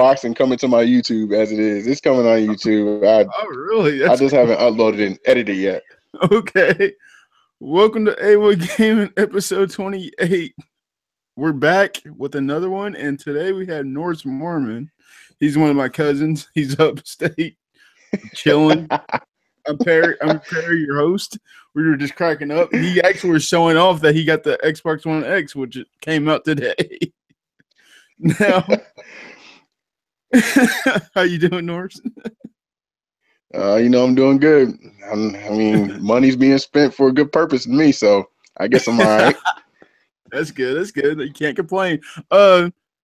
boxing coming to my YouTube as it is. It's coming on YouTube. Oh, really? I just haven't uploaded and edited yet. Okay. Welcome to AWOI Gaming episode 28. We're back with another one, and today we have Norris Moorman. He's one of my cousins. He's upstate, chilling. I'm Perry, your host. We were just cracking up. He actually was showing off that he got the Xbox One X, which came out today. Now, how you doing, Norris? I'm doing good. I mean, money's being spent for a good purpose to me, so I guess I'm all right. That's good. That's good. You can't complain.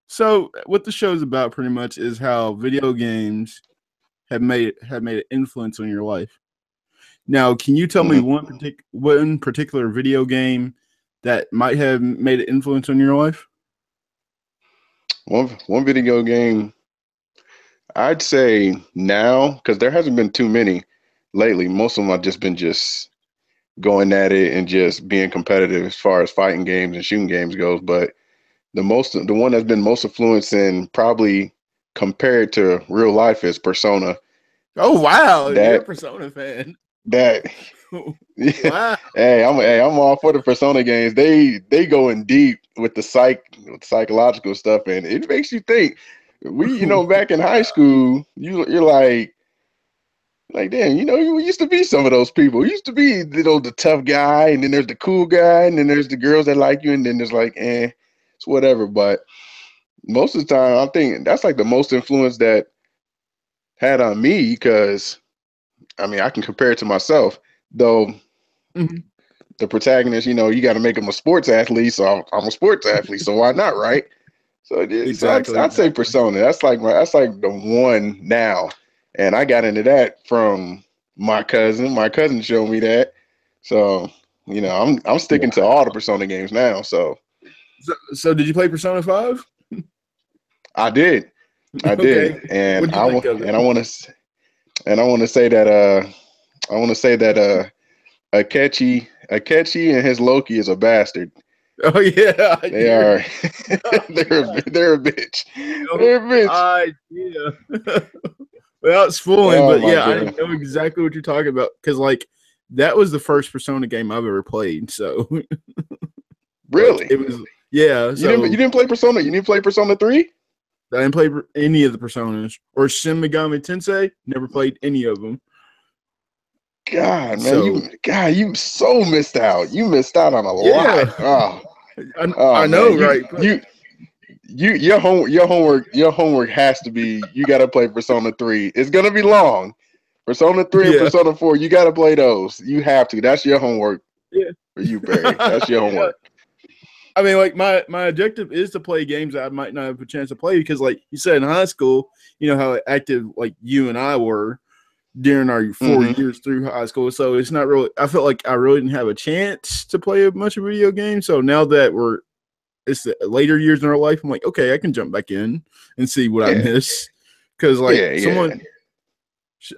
So what the show's about pretty much is how video games have made an influence on your life. Now, can you tell me one particular video game that might have made an influence on your life? One video game, I'd say now, because there hasn't been too many lately. Most of them have just been going at it and just being competitive as far as fighting games and shooting games goes. But the one that's been most influencing, probably compared to real life, is Persona. Oh wow, you're a Persona fan. Wow. Hey, I'm all for the Persona games. They go in deep with the psychological stuff, and it makes you think. Back in high school, you're like, damn, you used to be some of those people. You used to be, the tough guy, and then there's the cool guy, and then there's the girls that like you, and then there's like, it's whatever. But most of the time, I think that's like the most influence that had on me, because I mean, I can compare it to myself, though. The protagonist, you got to make him a sports athlete, so I'm a sports athlete, so why not, right? So, exactly. I'd say Persona. That's like the one now, and I got into that from my cousin. My cousin showed me that, so I'm sticking to all the Persona games now. So did you play Persona 5? I did, and I want to say that Akechi and his Loki is a bastard. Oh yeah, they are. they're a bitch. They're a bitch. Yeah. Well, it's fooling, but yeah, God. I know exactly what you're talking about, because that was the first Persona game I've ever played. So really, it was. Yeah. So you didn't play Persona. You didn't play Persona 3. I didn't play any of the Personas or Shin Megami Tensei. Never played any of them. God, man, you so missed out. You missed out on a lot. Oh, I know, right? Your homework has to be, you got to play Persona 3. It's gonna be long. Persona 3 and Persona 4, you got to play those. You have to. That's your homework. Yeah, for you, Barry. That's your homework. I mean, my objective is to play games that I might not have a chance to play, because, like you said, in high school, how active you and I were during our 4 years through high school. So it's not really, I felt like I really didn't have a chance to play a bunch of video games. So now that it's the later years in our life, I'm like, okay, I can jump back in and see what I miss. Because someone,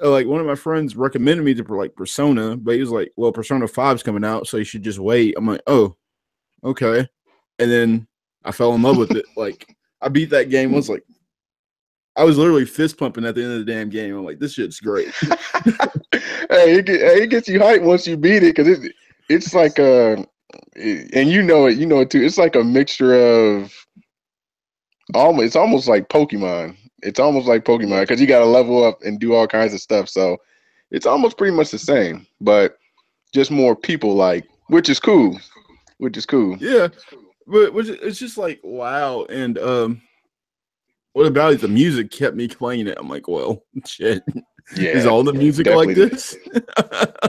one of my friends recommended me to Persona, but he was like, well, Persona 5's coming out, so you should just wait. I'm like, oh, okay. And then I fell in love with it. I beat that game. I was literally fist pumping at the end of the damn game. I'm like, this shit's great. Hey, it gets you hyped once you beat it, because it's like and you know it too. It's like a mixture of it's almost like Pokemon. It's almost like Pokemon, because you got to level up and do all kinds of stuff. So it's almost pretty much the same, but just more people which is cool. Yeah, but it's just wow. And what about it? The music kept me playing it. I'm like, well, shit. Yeah, is all the music like this?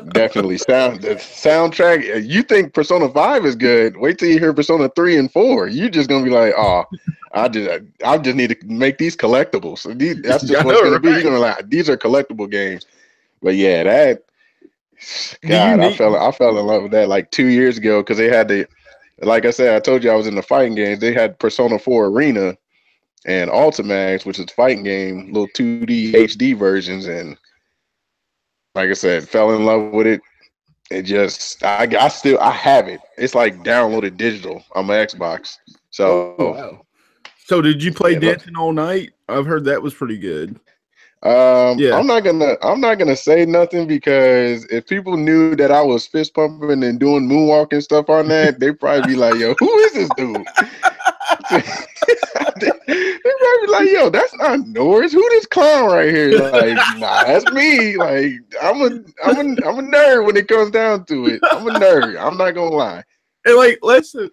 Definitely. The soundtrack. You think Persona 5 is good? Wait till you hear Persona 3 and 4. You're just gonna be like, oh, I just need to make these collectibles. So that's just what's gonna be. You're gonna be like, these are collectible games. But yeah, that. God, I fell in love with that 2 years ago, because they had like I said, I told you I was in the fighting games. They had Persona 4 Arena and Ultimax, which is a fighting game, little 2D HD versions, and like I said, fell in love with it. It just, I have it. It's downloaded digital on my Xbox. So, wow. So did you play Yeah, look, Dancing All Night? I've heard that was pretty good. Yeah. I'm not gonna say nothing because if people knew that I was fist pumping and doing moonwalk and stuff on that, they'd probably be like, "Yo, who is this dude?" They probably be like, "Yo, that's not Norris. Who this clown right here?" Like, nah, that's me. Like, I'm a nerd when it comes down to it. I'm a nerd. I'm not gonna lie. And like that's the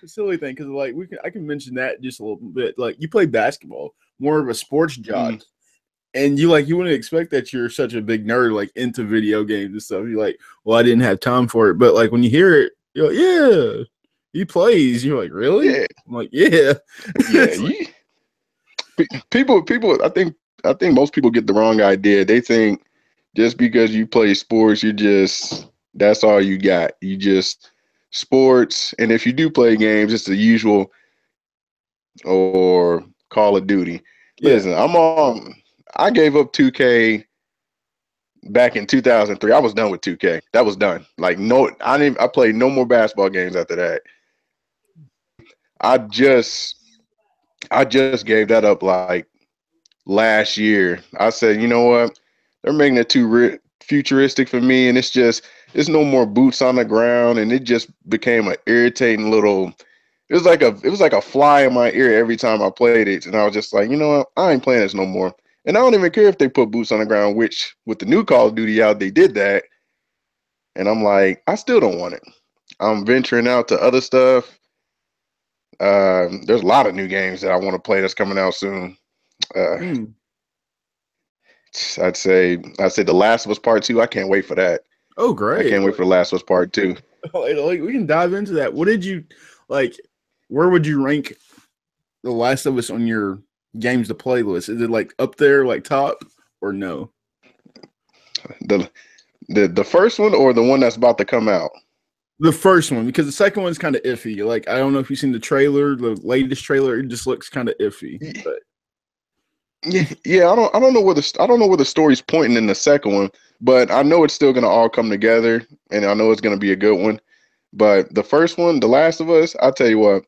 silly thing because like I can mention that just a little bit. Like you play basketball, more of a sports jock, and you wouldn't expect that you're such a big nerd like into video games and stuff. You're like, well, I didn't have time for it, but like when you hear it, you're like, yeah, he plays. You're like, really? Yeah, I'm like, yeah, yeah. like, People. I think most people get the wrong idea. They think just because you play sports, that's all you got. You just sports, and if you do play games, it's the usual or Call of Duty. yeah. Listen, I gave up 2K back in 2003. I was done with 2K. That was done. Like no, I played no more basketball games after that. I just I just gave that up like last year. I said, you know what? They're making it too futuristic for me, and it's no more boots on the ground, and it just became an irritating little. It was like a fly in my ear every time I played it, and I was just like, you know what? I ain't playing this no more. And I don't even care if they put boots on the ground, which with the new Call of Duty out, they did that, and I'm like, I still don't want it. I'm venturing out to other stuff. There's a lot of new games that I want to play that's coming out soon. Uh, Mm. I'd say The Last of Us Part 2. I can't wait for that. Oh, I great. can't wait for The Last of Us Part 2. Like we can dive into that. What did you like? Where would you rank The Last of Us on your games to play list? Is it like up there, like top, or no? The the first one or the one that's about to come out? The first one, because the second one's kind of iffy. Like I don't know if you've seen the trailer, the latest trailer. It just looks kind of iffy. But Yeah. I don't know where the story's pointing in the second one, but I know it's still gonna all come together, and I know it's gonna be a good one. But the first one, The Last of Us, I'll tell you what,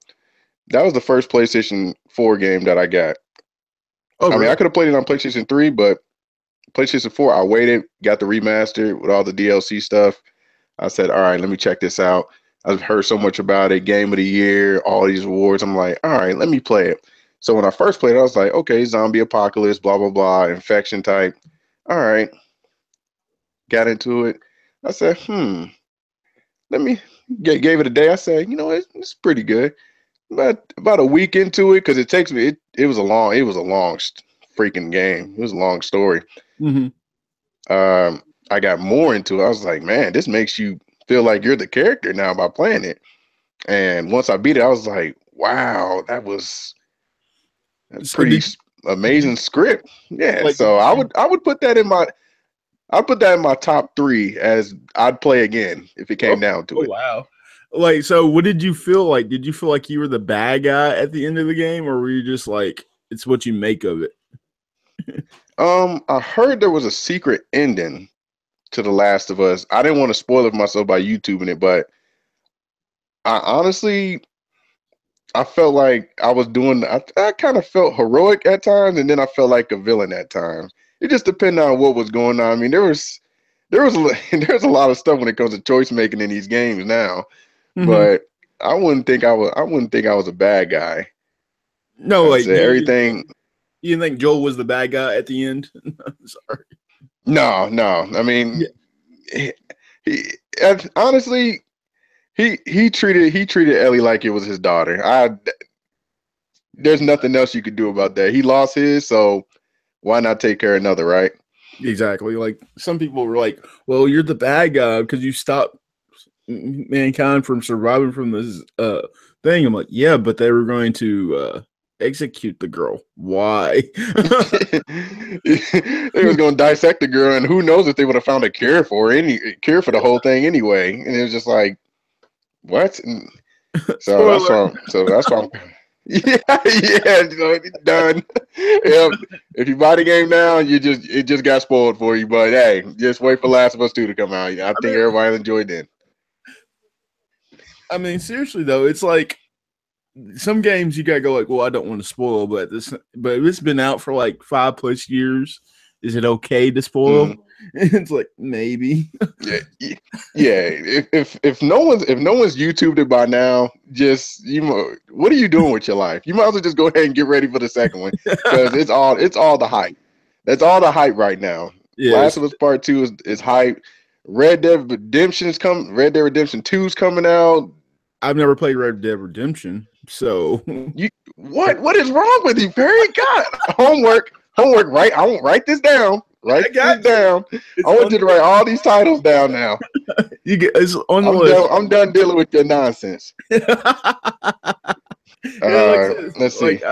that was the first PlayStation 4 game that I got. oh, I mean, really? I could have played it on PlayStation 3, but PlayStation 4, I waited, got the remaster with all the DLC stuff. I said, all right, let me check this out. I've heard so much about it, Game of the Year, all these awards. I'm like, all right, let me play it. So when I first played it, I was like, okay, zombie apocalypse, blah, blah, blah, infection type. All right, got into it. I said, let me gave it a day. I said, you know, it's pretty good. But about a week into it, because it takes me, it was a long freaking game. It was a long story. Mm-hmm. I got more into it. I was like, man, this makes you feel like you're the character now by playing it. And once I beat it, I was like, wow, that's So pretty did you amazing script. Yeah. like? So I would put that in my top three as I'd play again if it Oh, came down to oh it. wow. Like, so what did you feel like? Did you feel like you were the bad guy at the end of the game, or were you just like it's what you make of it? I heard there was a secret ending to The Last of Us. I didn't want to spoil it for myself by YouTubing it, but I honestly I felt like I was doing. I kind of felt heroic at times, and then I felt like a villain at times. It just depended on what was going on. I mean, there was there's a lot of stuff when it comes to choice making in these games now, Mm-hmm. but I wouldn't think I was a bad guy. No, I'd like say everything. you didn't think Joel was the bad guy at the end? Sorry. No, no. I mean, Yeah. he, he honestly he treated Ellie like it was his daughter. There's nothing else you could do about that. He lost his, so why not take care of another, right? Exactly. Like some people were like, "Well, you're the bad guy because you stopped mankind from surviving from this thing." I'm like, "Yeah, but they were going to execute the girl. Why?" They was gonna dissect the girl, and who knows if they would have found a cure for the whole thing anyway. And it was just like, what? And so that's Spoiler. why. So that's why. Yeah, yeah, done. Yep. If you buy the game now, it just got spoiled for you. But hey, just wait for Last of Us 2 to come out. I I think mean, everybody enjoyed it. I mean, seriously though, it's like some games you gotta go like, well, I don't want to spoil, but if it's been out for like 5+ years, is it okay to spoil? It's like maybe. Yeah, if no one's YouTubed it by now, just what are you doing with your life? You might as well just go ahead and get ready for the second one because it's all the hype. That's all the hype right now. Yes. Last of Us Part 2 is hype. Red Dead Redemption 2 is coming out. I've never played Red Dead Redemption, so what is wrong with you, Perry? God, homework. Right, I won't write this down. Write this down. I want you to write all these titles down now. It's on the list. I'm done dealing with your nonsense. Let's see. Like,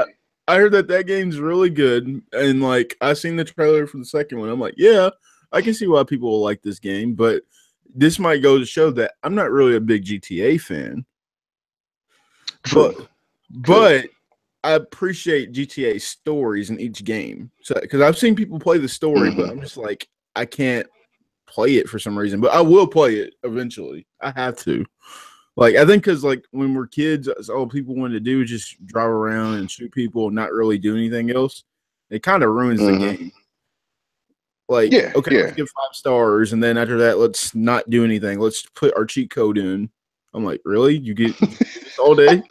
I heard that game's really good, and like I seen the trailer for the second one. I'm like, yeah, I can see why people will like this game, but this might go to show that I'm not really a big GTA fan. True. But I appreciate GTA stories in each game. So because I've seen people play the story, but I'm just like, I can't play it for some reason. But I will play it eventually. I have to. Like, I think because like when we're kids, that's all people wanted to do is just drive around and shoot people and not really do anything else. It kind of ruins the game. Like, let's give 5 stars, and then after that, let's not do anything. Let's put our cheat code in. I'm like, really? You get this all day?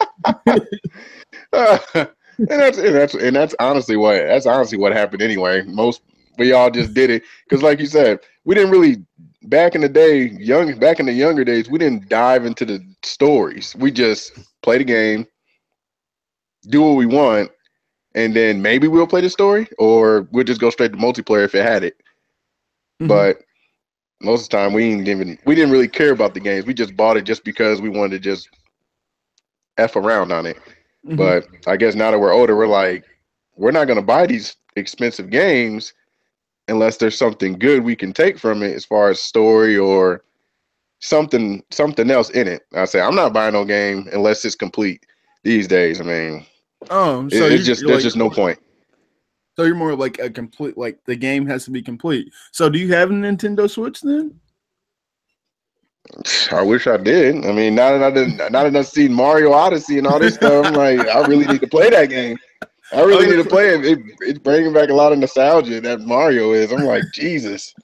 and that's honestly what happened anyway. We all just did it because, like you said, we didn't really back in the younger days. We didn't dive into the stories. We just play the game, do what we want, and then maybe we'll play the story, or we'll just go straight to multiplayer if it had it. But most of the time, we didn't really care about the games. We just bought it just because we wanted to just F around on it. But I guess now that we're older, we're like, we're not going to buy these expensive games unless there's something good we can take from it as far as story or something else in it. I say, I'm not buying no game unless it's complete these days. I mean, so there's just no point. So you're more like a complete, like the game has to be complete. So do you have a Nintendo Switch then? I wish I did. I mean, now that I've seen Mario Odyssey and all this stuff, I'm like, I really need to play that game. I really need to play it. It's bringing back a lot of nostalgia that Mario is. I'm like, Jesus.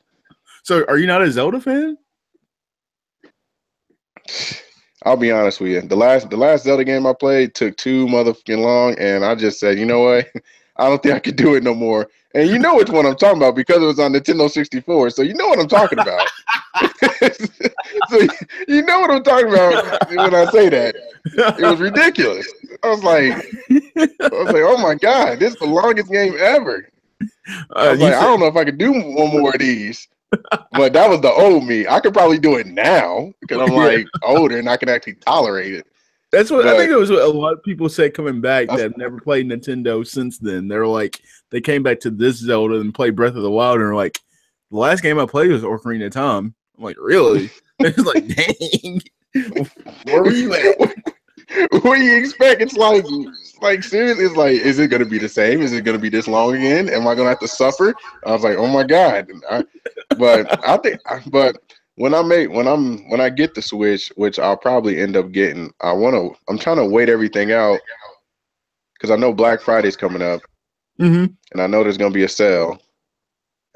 So are you not a Zelda fan? I'll be honest with you. The last Zelda game I played took too motherfucking long, and I just said, you know what? I don't think I could do it no more. And you know which one I'm talking about because it was on Nintendo 64. So you know what I'm talking about. So you know what I'm talking about when I say that. It was ridiculous. I was like, oh my God, this is the longest game ever. I was like, I don't know if I could do one more of these. But that was the old me. I could probably do it now because I'm like older and I can actually tolerate it. That's what I think it was what a lot of people said coming back that have never played Nintendo since then. They're like, they came back to this Zelda and played Breath of the Wild and they're like, the last game I played was Ocarina of Time. I'm like, really? It's like, dang. Where were you at? What do you expect? It's like seriously, it's like, is it gonna be the same? Is it gonna be this long again? Am I gonna have to suffer? I was like, oh my God. But when I get the Switch, which I'll probably end up getting, I'm trying to wait everything out because I know Black Friday's coming up, and I know there's gonna be a sale,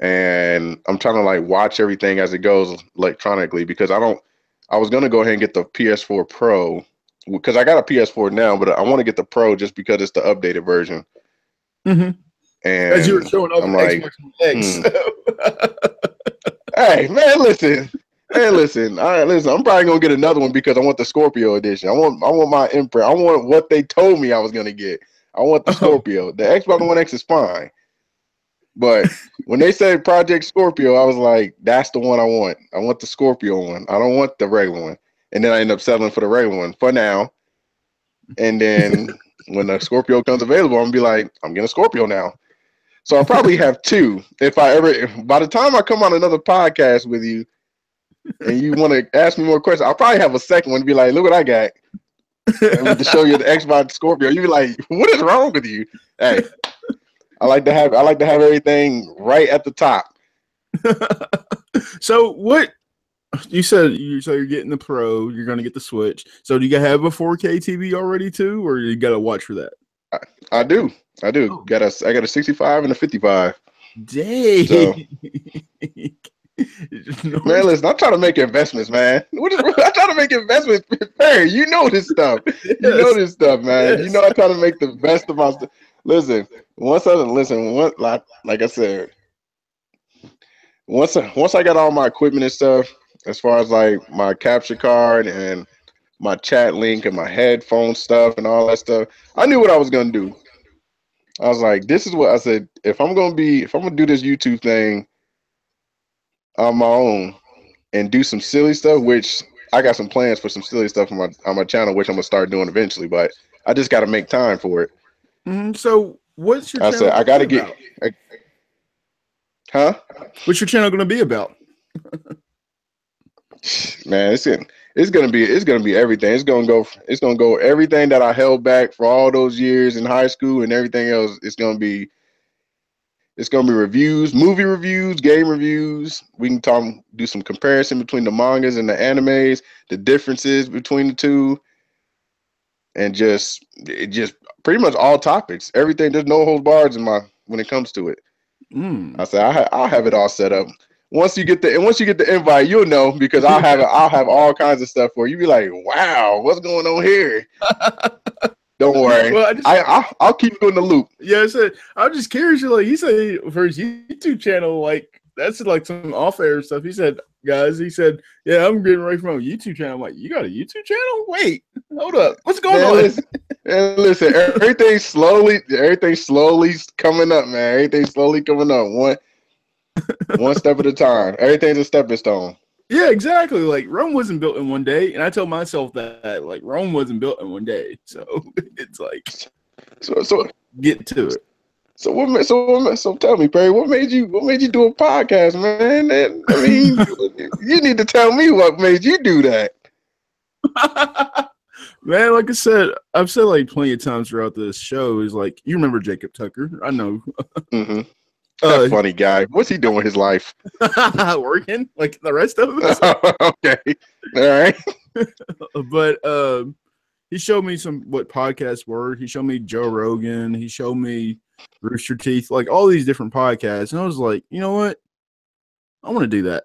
and I'm trying to like watch everything as it goes electronically because I was gonna go ahead and get the PS4 Pro because I got a PS4 now, but I want to get the Pro just because it's the updated version. And as you were showing off, I'm like, X. Hey man, listen. I'm probably gonna get another one because I want the Scorpio edition. I want my imprint. I want what they told me I was gonna get. I want the Scorpio. The Xbox One X is fine, but when they said Project Scorpio, I was like, that's the one I want. I want the Scorpio one. I don't want the regular one. And then I end up settling for the regular one for now. And then when the Scorpio comes available, I'm gonna be like, I'm getting a Scorpio now. So I'll probably have two by the time I come on another podcast with you and you want to ask me more questions, I'll probably have a second one to be like, look what I got. And to show you the Xbox Scorpio. You'd be like, what is wrong with you? Hey, I like to have everything right at the top. So what You said you're getting the Pro. You're gonna get the Switch. So do you have a 4K TV already too, or you gotta watch for that? I do. I do. Oh, I got a 65 and a 55. So dang! man, Norris, listen, I'm trying to make investments, man. I'm trying to make investments. Hey, you know this stuff. You know yes, this stuff, man. You yes. know I try to make the best of my stuff. Listen, like I said, once I got all my equipment and stuff, as far as like my capture card and my chat link and my headphone stuff and all that stuff, I knew what I was gonna do. I was like, this is what I said. If I'm gonna do this YouTube thing on my own and do some silly stuff, which I got some plans for some silly stuff on my channel, which I'm gonna start doing eventually, but I just got to make time for it. So, what's your I channel said I going to got be to get, about? huh? What's your channel going to be about? Man, it's gonna be everything. It's gonna go everything that I held back for all those years in high school and everything else. It's gonna be reviews, movie reviews, game reviews. We can do some comparison between the mangas and the animes, the differences between the two, and just pretty much all topics. Everything. There's no holds bars when it comes to it. Mm. I said I'll have it all set up. Once you get the invite, you'll know because I'll have all kinds of stuff for you. Be like, wow, what's going on here? Don't worry, Well, I'll keep you in the loop. yeah, I said I'm just curious. Like he said for his YouTube channel, like that's like some off-air stuff. He said, guys, he said, yeah, I'm getting ready from a YouTube channel. I'm like, you got a YouTube channel? Wait, hold up, what's going on? Listen, everything's slowly coming up, man. Everything's slowly coming up, one step at a time. Everything's a stepping stone. Yeah, exactly. Like Rome wasn't built in one day, and I told myself that like Rome wasn't built in one day. So it's like, So get to it. so tell me, Perry, what made you do a podcast, man? And, I mean, you need to tell me what made you do that. Man, like I said, I've said like plenty of times throughout this show is like you remember Jacob Tucker. I know. Mm-hmm. That funny guy. What's he doing with his life? Working like the rest of us. Okay. All right. But he showed me what podcasts were. He showed me Joe Rogan. He showed me Rooster Teeth, like all these different podcasts. And I was like, you know what? I want to do that.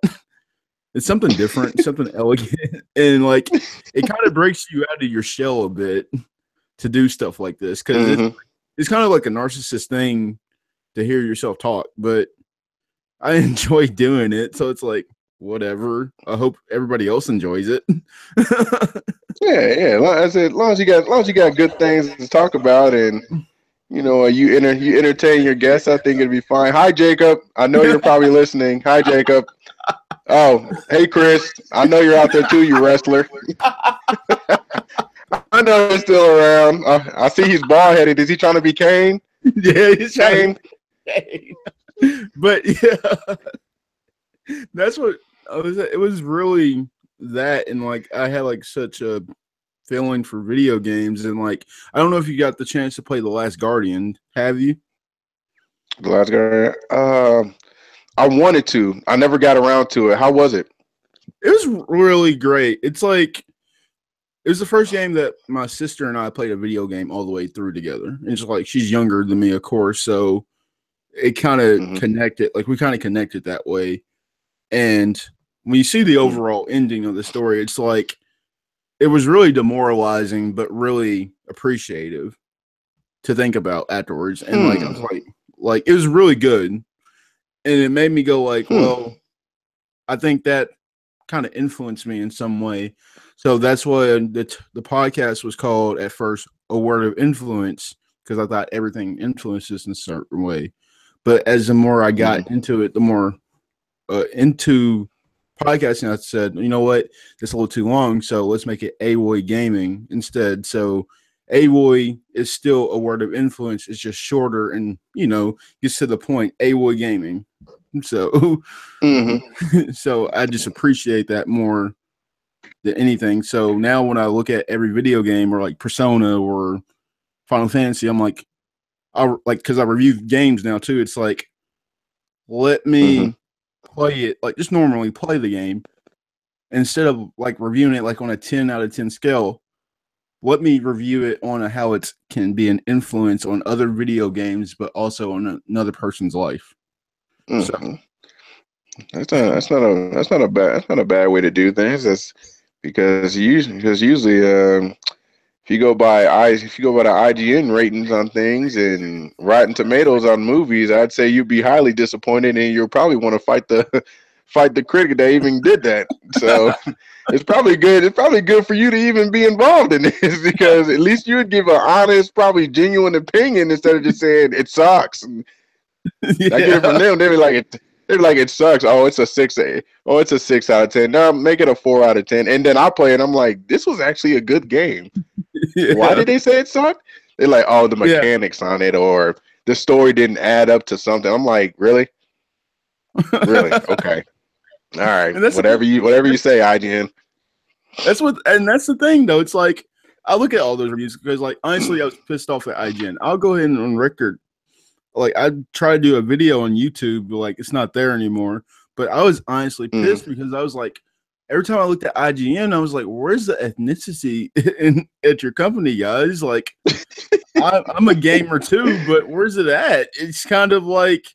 It's something different, something elegant. And like it kind of breaks you out of your shell a bit to do stuff like this. Because it's kind of like a narcissist thing to hear yourself talk, but I enjoy doing it. So it's like, whatever. I hope everybody else enjoys it. Yeah. As long as you got good things to talk about, and you know you entertain your guests, I think it'd be fine. Hi, Jacob. I know you're probably listening. Hi, Jacob. Oh, hey, Chris. I know you're out there too, you wrestler. I know he's still around. I see he's bald headed. Is he trying to be Kane? Yeah, he's trying to. But yeah, that's what I was. It was really that, and like I had like such a feeling for video games, and like I don't know if you got the chance to play The Last Guardian. Have you? The Last Guardian. I wanted to. I never got around to it. How was it? It was really great. It's like it was the first game that my sister and I played a video game all the way through together. And it's like she's younger than me, of course, so it kind of connected. Like we kind of connected that way. And when you see the overall ending of the story, it's like it was really demoralizing, but really appreciative to think about afterwards. And like I was like it was really good, and it made me go like, well, I think that kind of influenced me in some way. So that's why the podcast was called at first A Word of Influence, because I thought everything influences in a certain way. But as the more I got into it, the more into podcasting, I said, you know what, that's a little too long, so let's make it AWOI Gaming instead. So AWOI is still A Word of Influence. It's just shorter and, you know, gets to the point. AWOI Gaming. So, so I just appreciate that more than anything. So now when I look at every video game or like Persona or Final Fantasy, I'm like, because I review games now too. It's like, let me play it, like just normally play the game, instead of like reviewing it like on a 10 out of 10 scale, let me review it on how it can be an influence on other video games, but also on another person's life. So Mm-hmm. That's not a bad way to do things. That's because usually if you go by the IGN ratings on things and Rotten Tomatoes on movies, I'd say you'd be highly disappointed, and you'll probably want to fight the fight the critic that even did that. So it's probably good. It's probably good for you to even be involved in this because at least you would give an honest, probably genuine opinion instead of just saying it sucks. And I get it from them. They'd be like it. They're like it sucks. Oh, it's a 6. Oh, it's a 6 out of 10. No, make it a 4 out of 10. And then I play it. I'm like, this was actually a good game. Why did they say it sucked? They're like, oh, the mechanics on it, or the story didn't add up to something. I'm like, really? Really? Okay. All right. Whatever you say, IGN. That's the thing though. It's like I look at all those reviews because, like, honestly, I was pissed off at IGN. I'll go ahead and on record, like, I try to do a video on YouTube, but like it's not there anymore. But I was honestly pissed because I was like, every time I looked at IGN, I was like, where's the ethnicity at your company, guys? Like, I'm a gamer too, but where's it at? It's kind of like,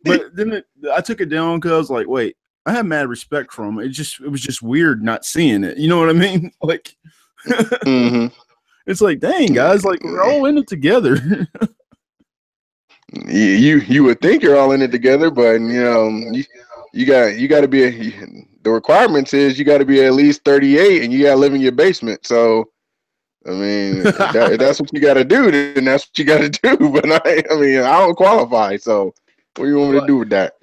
but then I took it down because I was like, wait, I have mad respect for them. It was just weird not seeing it. You know what I mean? Like, it's like, dang, guys, like we're all in it together. You would think you're all in it together, but you got to be the requirements is you got to be at least 38 and you got to live in your basement. So I mean, that's what you got to do, then that's what you got to do. But I don't qualify. So what do you want me to do with that?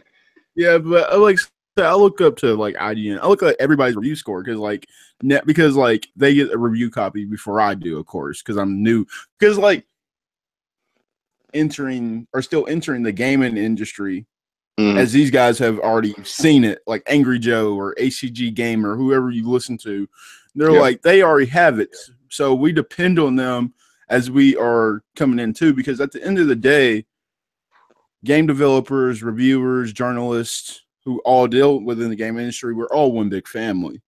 Yeah, but I look up to like IGN. I look at everybody's review score because they get a review copy before I do, of course, because I'm new. Because like still entering the gaming industry, as these guys have already seen it, like Angry Joe or ACG Gamer, whoever you listen to, they're like they already have it. So we depend on them as we are coming in too, because at the end of the day, game developers, reviewers, journalists who all deal within the game industry, we're all one big family.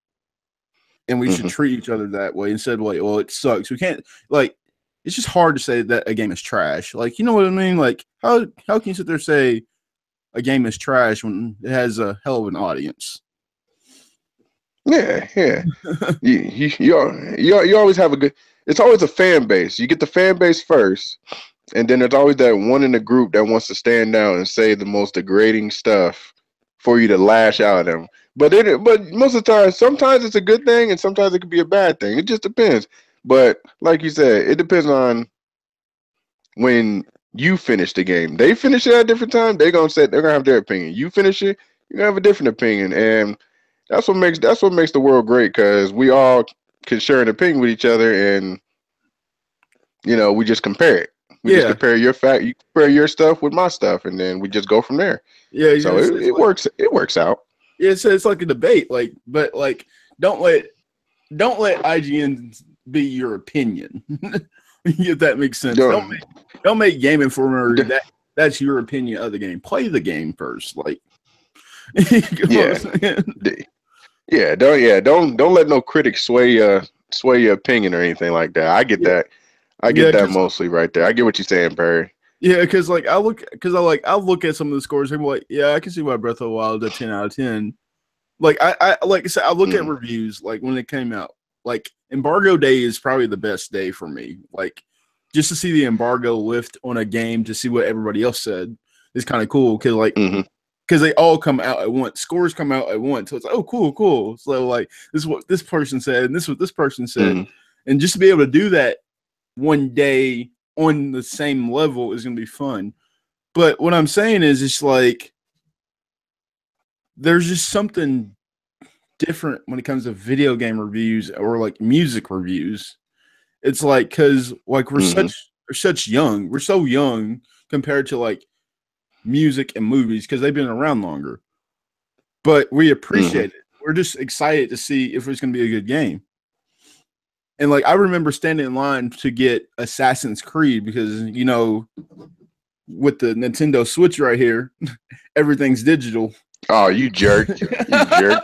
And we should treat each other that way instead of like, well, it sucks. We can't, like, it's just hard to say that a game is trash. Like, you know what I mean? Like, how can you sit there and say a game is trash when it has a hell of an audience? Yeah. You always have it's always a fan base. You get the fan base first, and then there's always that one in the group that wants to stand out and say the most degrading stuff for you to lash out at them. But most of the time, sometimes it's a good thing and sometimes it could be a bad thing. It just depends. But like you said, it depends on when you finish the game. They finish it at a different time, they're gonna have their opinion. You finish it, you're gonna have a different opinion. And that's what makes the world great, because we all can share an opinion with each other, and we just compare it. We just compare you compare your stuff with my stuff, and then we just go from there. Yeah, so it works. It works out. Yeah, it's like a debate, but don't let IGN be your opinion. If that makes sense. Don't make Game Informer that's your opinion of the game. Play the game first, like. Don't let no critic sway your opinion or anything like that. I get that. I get that mostly right there. I get what you're saying, Barry. Yeah, because I look at some of the scores and I'm like, yeah, I can see why Breath of the Wild is a 10 out of 10. Like I said, I look at reviews like when it came out. Like Embargo Day is probably the best day for me. Like just to see the embargo lift on a game, to see what everybody else said is kind of cool. Because they all come out at once. Scores come out at once. So it's like, oh, cool. So like this is what this person said, and this is what this person said. And just to be able to do that one day on the same level is gonna be fun. But what I'm saying is it's like there's just something different when it comes to video game reviews or like music reviews. It's like because like we're so young compared to like music and movies because they've been around longer. But we appreciate it. We're just excited to see if it's going to be a good game. And like I remember standing in line to get Assassin's Creed because with the Nintendo Switch right here, everything's digital. Oh, you jerk! You jerk!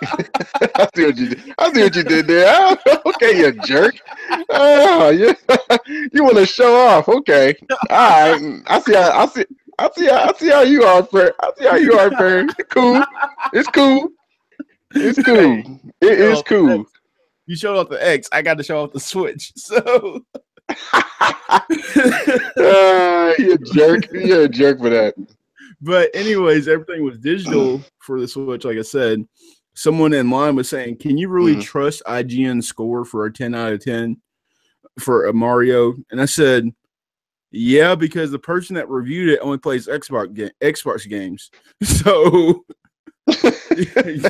I see what you did there. Okay, you jerk. Oh, you you want to show off? Okay, all right. I see how you are, Perry. I see how you are, Perry. Cool. It's cool. It's cool. Hey, you It showed is off the cool. X. You showed off the X. I got to show off the Switch. So You jerk. You're a jerk for that. but anyways, everything was digital for the Switch. Like I said, someone in line was saying, "Can you really trust IGN score for a 10 out of 10 for a Mario?" And I said, "Yeah, because the person that reviewed it only plays Xbox games. So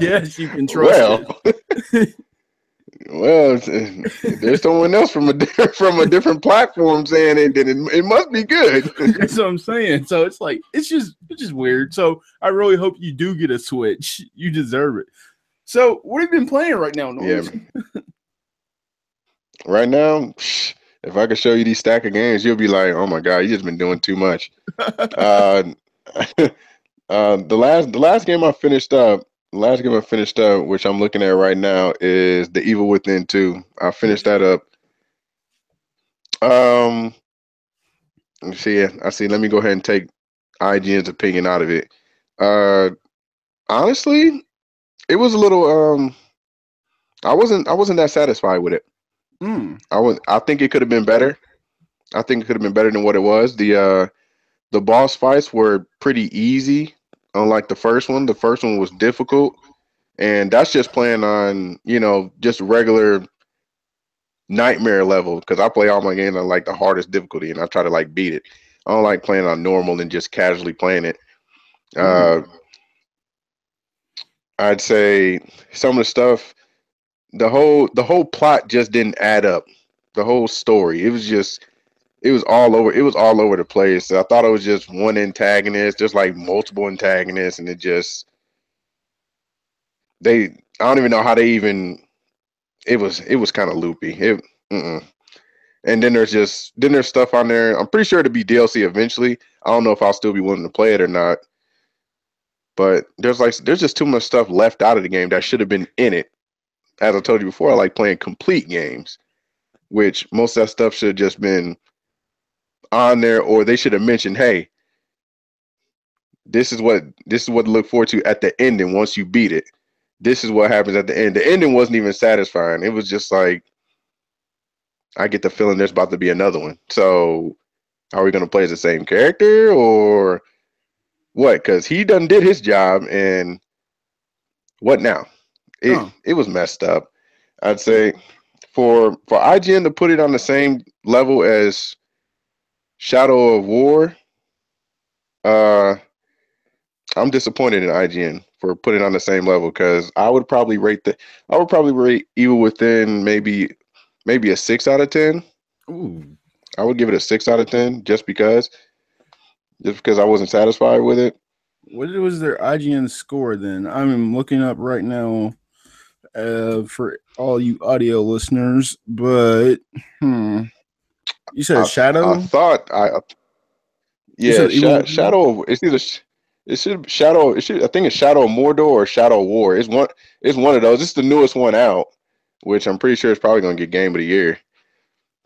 yes, you can trust it." Well, there's someone else from a different platform saying it, then it must be good. That's what I'm saying. So it's like it's just weird. So I really hope you do get a Switch. You deserve it. So what have you been playing right now, Norris? Yeah. Right now, if I could show you these stack of games, you'll be like, "Oh my god, you just been doing too much." The last game I finished up, which I'm looking at right now, is The Evil Within 2. I finished that up. Let me see. I see. Let me go ahead and take IGN's opinion out of it. Honestly, it was a little. I wasn't that satisfied with it. I think it could have been better. I think it could have been better than what it was. The boss fights were pretty easy, unlike the first one. The first one was difficult, and that's just playing on just regular nightmare level, because I play all my games on like the hardest difficulty and I try to like beat it. I don't like playing on normal and just casually playing it. I'd say some of the stuff, the whole plot just didn't add up. The whole story, it was all over. It was all over the place. I thought it was just one antagonist, just like multiple antagonists, and I don't even know how they even. It was kind of loopy. And then there's stuff on there. I'm pretty sure it'll be DLC eventually. I don't know if I'll still be willing to play it or not. But there's just too much stuff left out of the game that should have been in it. As I told you before, I like playing complete games, which most of that stuff should have just been on there, or they should have mentioned, hey, this is what to look forward to at the ending once you beat it. This is what happens at the end. The ending wasn't even satisfying. It was just like, I get the feeling there's about to be another one. So are we going to play as the same character or what? Because he done did his job, and what now? It was messed up. I'd say for IGN to put it on the same level as Shadow of War, I'm disappointed in IGN for putting it on the same level, because I would probably rate Evil Within maybe a 6 out of 10. Ooh. I would give it a 6 out of 10 just because I wasn't satisfied with it. What was their IGN score then? I'm looking up right now for all you audio listeners, but you said Shadow? I thought Shadow. I think it's Shadow of Mordor or Shadow of War. It's one of those. It's the newest one out, which I'm pretty sure is probably going to get Game of the Year.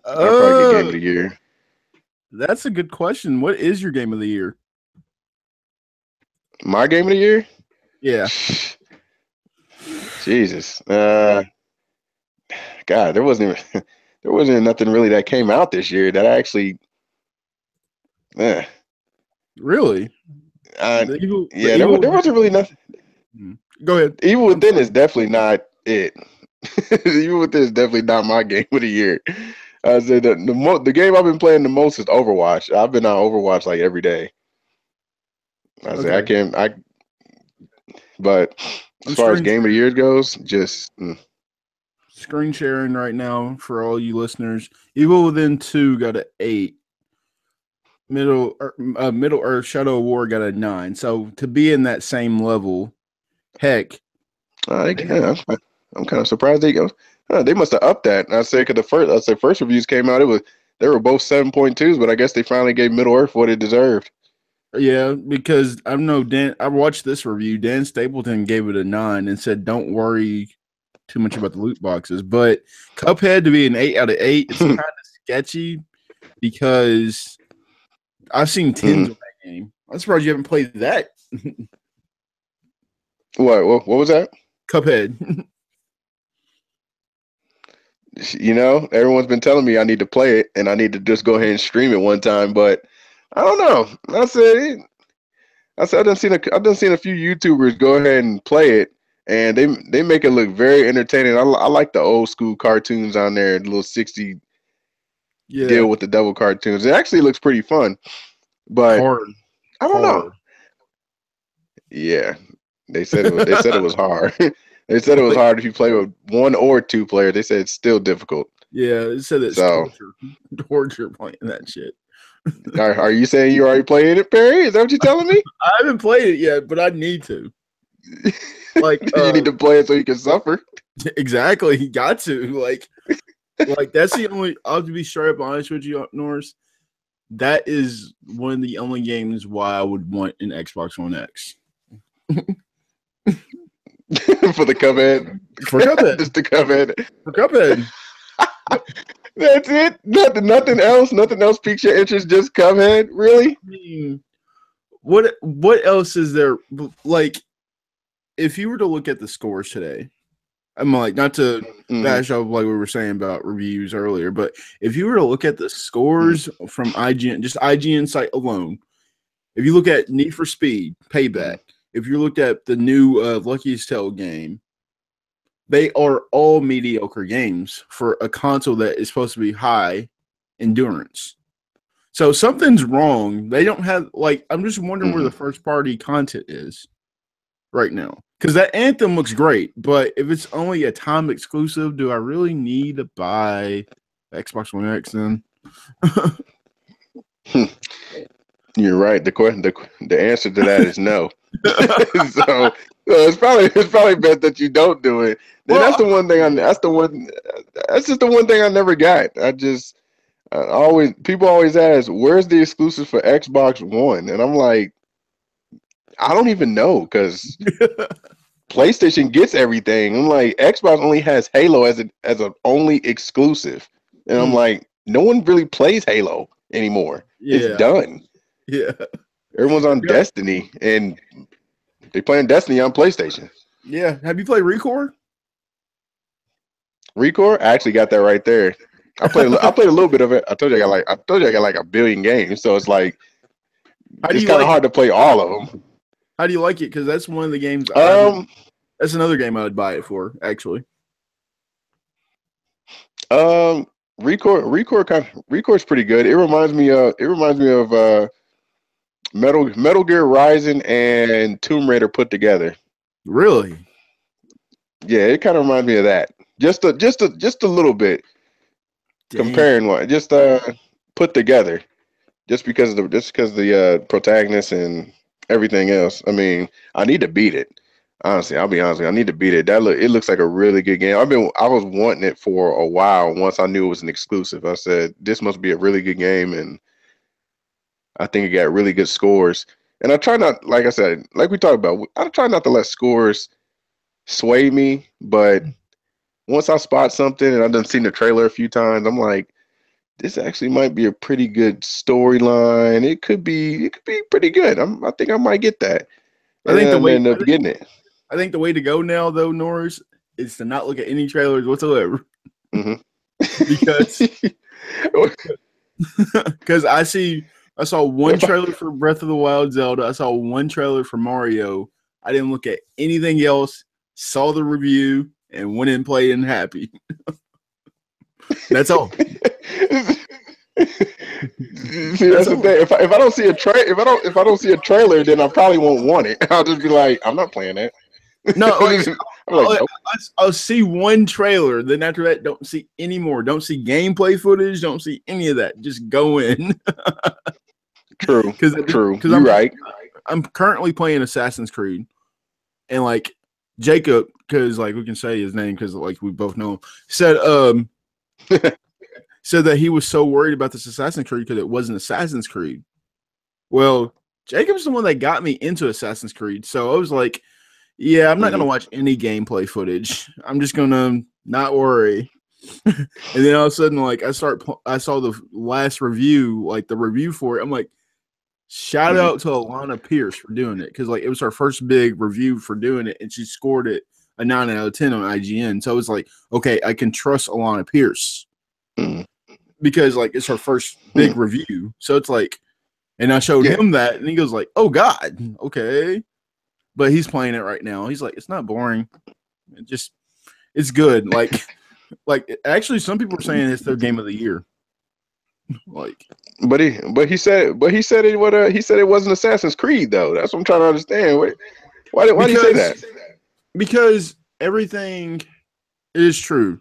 I'll probably get Game of the Year. That's a good question. What is your Game of the Year? My Game of the Year? Yeah. Jesus. God, there wasn't nothing really that came out this year that I actually. Really? There wasn't really nothing. Go ahead. Evil Within is definitely not it. Evil Within is definitely not my Game of the Year. I said the game I've been playing the most is Overwatch. I've been on Overwatch like every day. But as far as Game of the Year goes, just screen sharing right now for all you listeners. Evil Within 2 got an 8. Middle Earth Shadow of War got a 9. So to be in that same level, heck. I'm kind of surprised they must have upped that. I say because the first reviews came out, they were both 7.2s, but I guess they finally gave Middle Earth what it deserved. Yeah, because I don't know, Dan. I watched this review. Dan Stapleton gave it a 9 and said, "Don't worry too much about the loot boxes." But Cuphead to be an 8 out of 8, it's kind of sketchy because I've seen 10s on that game. I'm surprised you haven't played that. What was that? Cuphead. You know, everyone's been telling me I need to play it and I need to just go ahead and stream it one time, but I don't know. I've done seen a few YouTubers go ahead and play it, and they make it look very entertaining. I like the old school cartoons on there, the little 60 deal with the devil cartoons. It actually looks pretty fun, but hard. I don't know. Yeah, they said it was hard. They said it was hard if you play with 1 or 2 players. They said it's still difficult. Yeah, it said it's torture playing that shit. Are you saying you already played it, Perry? Is that what you're telling me? I haven't played it yet, but I need to. Like you need to play it so you can suffer. Exactly, you got to like that's the only. I'll be straight up honest with you, Norris. That is one of the only games why I would want an Xbox One X. For the Cuphead. For Cuphead. Just the Cuphead. For Cuphead. That's it. Nothing else. Nothing else piques your interest. Just Cuphead. Really? I mean, what else is there? Like, if you were to look at the scores today, I'm like, not to bash up like we were saying about reviews earlier, but if you were to look at the scores from IGN, just IGN site alone, if you look at Need for Speed, Payback, if you looked at the new Lucky's Tale game, they are all mediocre games for a console that is supposed to be high endurance. So something's wrong. They don't have, like, I'm just wondering where the first party content is right now. Because that Anthem looks great, but if it's only a time exclusive, do I really need to buy Xbox One X then? You're right. The answer to that is no. so it's probably best that you don't do it. Then that's just the one thing I never got. People always ask, where's the exclusive for Xbox One? And I'm like, I don't even know, because PlayStation gets everything. I'm like, Xbox only has Halo as an only exclusive. And I'm like, no one really plays Halo anymore. Yeah. It's done. Yeah. Everyone's on Destiny, and they playing Destiny on PlayStation. Yeah. Have you played Recore? Recore? I actually got that right there. I played a little bit of it. I told you I got like a billion games, so it's like it's kind of hard to play all of them. How do you like it? Because that's one of the games. That's another game I would buy it for, actually. Recore's pretty good. It reminds me of Metal Gear Rising and Tomb Raider put together. Really? Yeah, it kind of reminds me of that. Just a little bit. Dang. Comparing what just put together. Just because the protagonist and everything else. I mean, I need to beat it. Honestly, I'll be honest with you, I need to beat it. It looks like a really good game. I was wanting it for a while. Once I knew it was an exclusive, I said this must be a really good game, and I think it got really good scores. And I try not, like I said, like we talked about, I try not to let scores sway me. But once I spot something, and I've done seen the trailer a few times, I'm like, this actually might be a pretty good storyline. It could be pretty good. I think I might get that. And I end up getting it. I think the way to go now, though, Norris, is to not look at any trailers whatsoever. Because I saw one trailer for Breath of the Wild Zelda. I saw one trailer for Mario. I didn't look at anything else. Saw the review and went and played and happy. That's all. See, that's the thing. If I don't see if I don't see a trailer, then I probably won't want it. I'll just be like, I'm not playing that. No, I'll see one trailer. Then after that, don't see any more. Don't see gameplay footage. Don't see any of that. Just go in. True. True. You're right. I'm currently playing Assassin's Creed, and like Jacob, because like we can say his name because like we both know him, said said that he was so worried about this Assassin's Creed because it wasn't Assassin's Creed. Well, Jacob's the one that got me into Assassin's Creed. So I was like, yeah, I'm not going to watch any gameplay footage. I'm just going to not worry. And then all of a sudden, like, I saw the last review, like the review for it. I'm like, shout out to Alana Pierce for doing it. Because, like, it was her first big review for doing it. And she scored it a 9 out of 10 on IGN. So I was like, okay, I can trust Alana Pierce. Because, like, it's her first big review. So it's like, and I showed him that, and he goes like, oh, God, okay. But he's playing it right now. He's like, it's not boring. It's good. Like actually, some people are saying it's their game of the year. Like, but he said it wasn't Assassin's Creed though. That's what I'm trying to understand. Why did he say that? Because everything is true.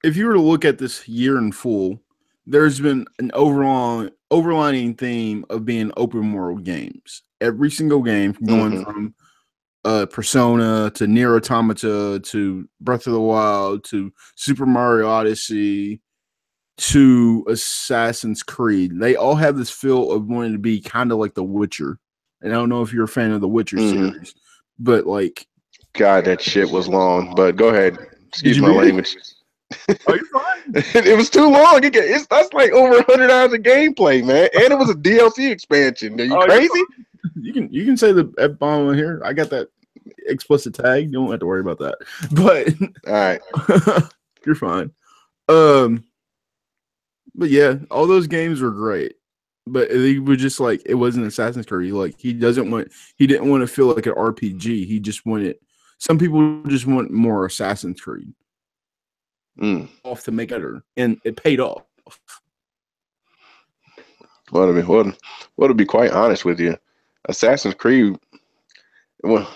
If you were to look at this year in full, there's been an overlining theme of being open world games. Every single game, going from Persona to Nier Automata to Breath of the Wild to Super Mario Odyssey to Assassin's Creed, they all have this feel of wanting to be kind of like The Witcher. And I don't know if you're a fan of the Witcher series, but like, God, that shit was long. But go ahead. Excuse my language. Oh, you're fine. It was too long. That's like over 100 hours of gameplay, man. And it was a DLC expansion. Are you crazy? You can say the F-bomb here. I got that explicit tag. You don't have to worry about that. But all right. You're fine. But yeah, all those games were great. But he was just like, it wasn't Assassin's Creed. Like, he didn't want to feel like an RPG. He just wanted, some people just want more Assassin's Creed. Off to make better, and it paid off. Well, to be quite honest with you, Assassin's Creed, well,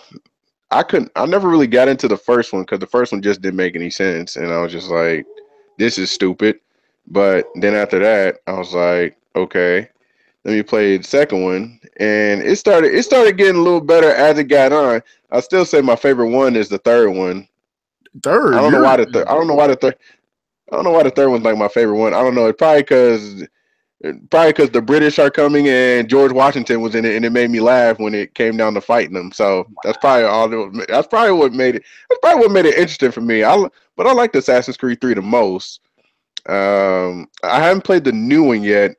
I never really got into the first one because the first one just didn't make any sense, and I was just like, this is stupid. But then after that, I was like, okay, let me play the second one, and it started getting a little better as it got on. I still say my favorite one is the third one. I don't know why the third one's like my favorite one. I don't know. It's probably because the British are coming and George Washington was in it, and it made me laugh when it came down to fighting them. So that's probably that's probably what made it interesting for me. But I like Assassin's Creed 3 the most. I haven't played the new one yet.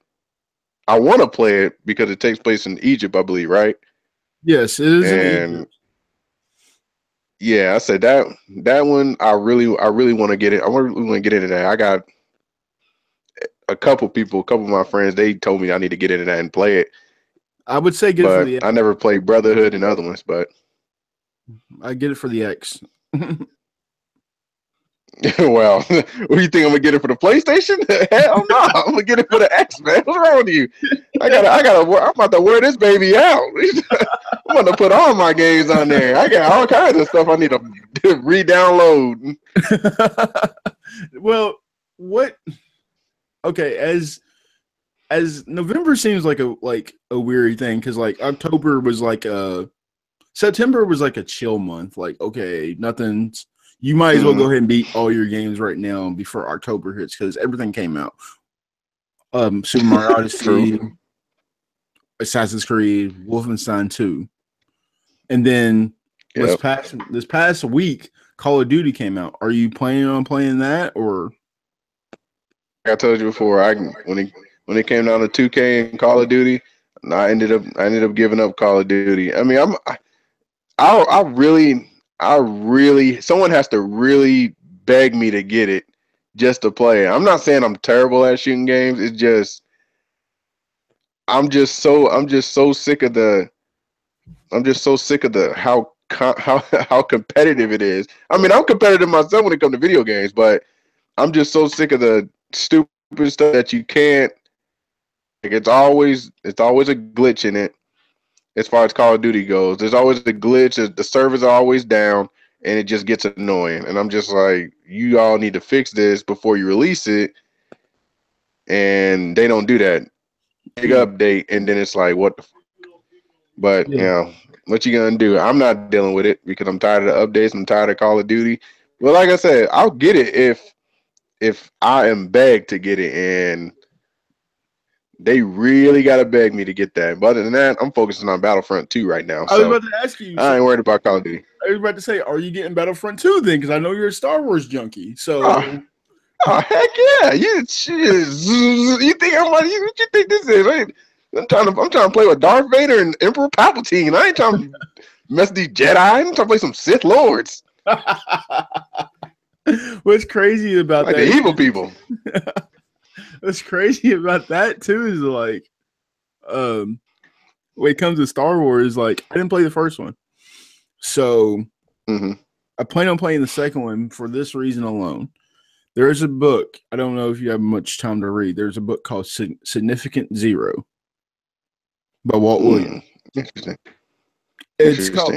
I want to play it because it takes place in Egypt, I believe, right? Yes, it is in Egypt. Yeah, I said that one. I really want to get it. I really want to get into that. I got a couple of my friends. They told me I need to get into that and play it. I would say get it for the X. I never played Brotherhood and other ones, but I get it for the X. Well, what do you think? I'm gonna get it for the PlayStation? Hell no, I'm gonna get it for the X, man. What's wrong with you? I'm about to wear this baby out. I'm gonna put all my games on there. I got all kinds of stuff I need to re-download. Well, what? Okay, as November seems like a weary thing because like October was like September was like a chill month. Like, okay, nothing's. You might as well go ahead and beat all your games right now before October hits because everything came out. Super Mario Odyssey, Assassin's Creed, Wolfenstein 2. And then this past week, Call of Duty came out. Are you planning on playing that or? Like I told you before, when it came down to 2K and Call of Duty, I ended up giving up Call of Duty. I mean, I really, someone has to really beg me to get it just to play it. I'm not saying I'm terrible at shooting games. It's just, I'm just so sick of how competitive it is. I mean, I'm competitive myself when it comes to video games, but I'm just so sick of the stupid stuff that you can't. Like, it's always a glitch in it. As far as Call of Duty goes, there's always a glitch. The servers are always down, and it just gets annoying. And I'm just like, you all need to fix this before you release it. And they don't do that. Big update, and then it's like, what the fuck? But, you know, what you gonna do? I'm not dealing with it because I'm tired of the updates. I'm tired of Call of Duty. Well, like I said, I'll get it if I am begged to get it. And They really gotta beg me to get that. But other than that, I'm focusing on Battlefront 2 right now. I was So about to ask you. I ain't worried about Call of Duty. I was about to say, are you getting Battlefront 2 then? Because I know you're a Star Wars junkie. So, oh heck yeah! You think I'm like what you think this is? I'm trying to play with Darth Vader and Emperor Palpatine. I ain't trying to mess with these Jedi. I'm trying to play some Sith Lords. What's crazy about like that? The evil people. What's crazy about that too is like, when it comes to Star Wars, like I didn't play the first one, so I plan on playing the second one for this reason alone. There is a book. I don't know if you have much time to read. There's a book called Significant Zero by Walt Williams. Interesting. It's called.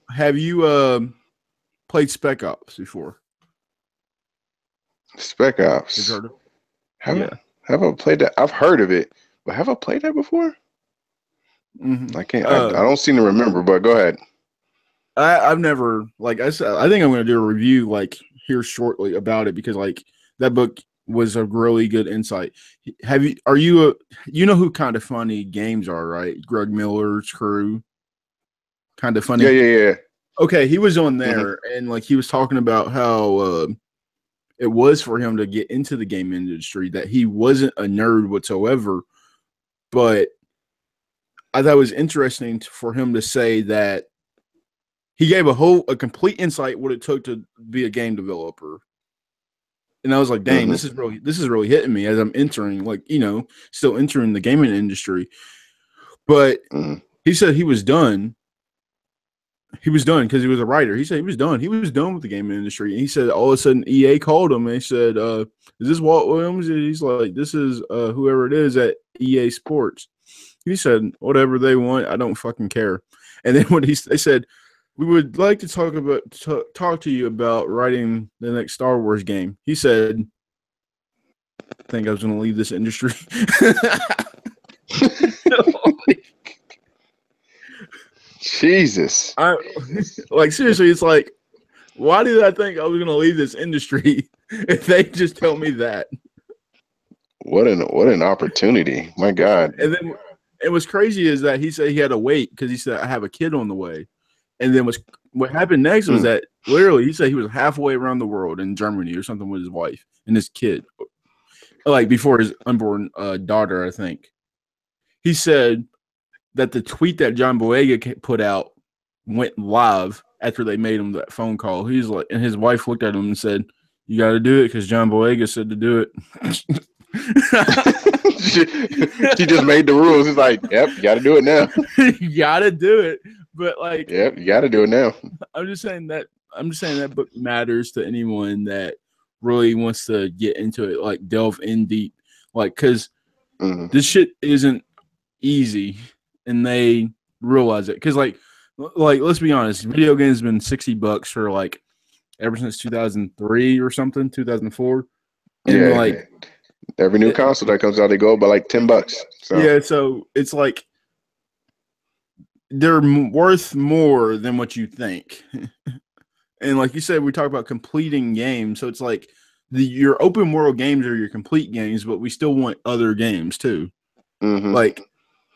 Have you played Spec Ops before? Spec Ops. You've heard of it? Have I played that? I've heard of it, but have I played that before? I can't. I don't seem to remember. But go ahead. I've never, like I said, I think I'm going to do a review like here shortly about it because like that book was a really good insight. You know who Kind of Funny Games are, right? Greg Miller's crew. Kind of Funny. Yeah. Okay, he was on there and like he was talking about how it was for him to get into the game industry, that he wasn't a nerd whatsoever, but I thought it was interesting for him to say that he gave a complete insight what it took to be a game developer. And I was like, dang, this is really hitting me as I'm entering, like, still entering the gaming industry. But he said he was done. He was done because he was a writer. He said he was done. He was done with the gaming industry. And he said all of a sudden EA called him and he said, is this Walt Williams? And he's like, this is whoever it is at EA Sports. He said, whatever they want, I don't fucking care. And then when they said, we would like to talk to you about writing the next Star Wars game. He said, I think I was going to leave this industry. Jesus. Like, seriously, it's like, why did I think I was going to leave this industry if they just tell me that? What an opportunity. My God. And then it was crazy is that he said he had to wait because he said, I have a kid on the way. And then what happened next was that literally he said he was halfway around the world in Germany or something with his wife and his kid, like before his unborn daughter, I think. He said that the tweet that John Boyega put out went live after they made him that phone call. He's like, and his wife looked at him and said, "You got to do it because John Boyega said to do it." she just made the rules. He's like, "Yep, you got to do it now. You got to do it." But like, yep, you got to do it now. I'm just saying that book matters to anyone that really wants to get into it, like delve in deep, like because this shit isn't easy, and they realize it. Because like let's be honest, video games been $60 for like ever since 2003 or something, 2004, and like every new console that comes out, they go by like $10. So. Yeah, so it's like they're worth more than what you think. And like you said, we talk about completing games. So it's like your open world games are your complete games, but we still want other games too. Like,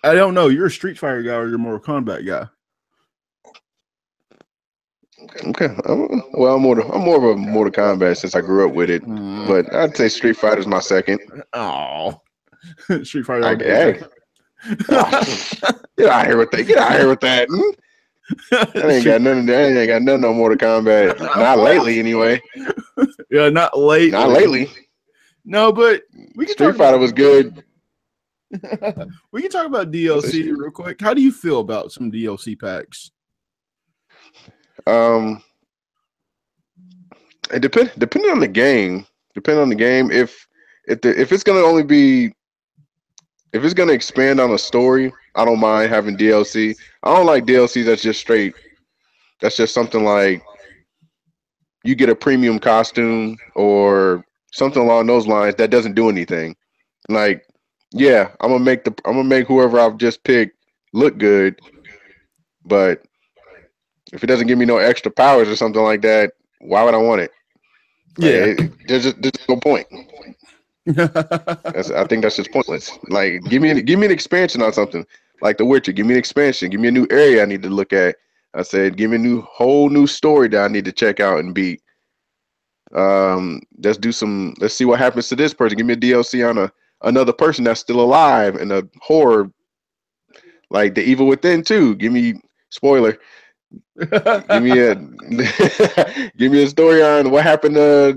I don't know, you're a Street Fighter guy or you're a Mortal Kombat guy? Okay. Well, I'm more of a Mortal Kombat since I grew up with it. But I'd say Street Fighter's my second. Oh. Street Fighter. Get out here with that. Get out here with that. I ain't got nothing on Mortal Kombat. Not lately, anyway. Yeah, not lately. Not lately. No, but Street Fighter was good. We can talk about DLC real quick. How do you feel about some DLC packs? It depending on the game. If it's gonna expand on a story, I don't mind having DLC. I don't like DLC that's just straight. That's just something like you get a premium costume or something along those lines that doesn't do anything. Like, yeah, I'm gonna make whoever I've just picked look good, but if it doesn't give me no extra powers or something like that, why would I want it? Like, Yeah, there's no point. I think that's just pointless. Like, give me an expansion on something like The Witcher. Give me an expansion. Give me a new area I need to look at. I said, give me a whole new story that I need to check out and beat. Let's see what happens to this person. Give me a DLC on another person that's still alive in a horror like The Evil Within 2. Give me spoiler. Give me a give me a story on what happened to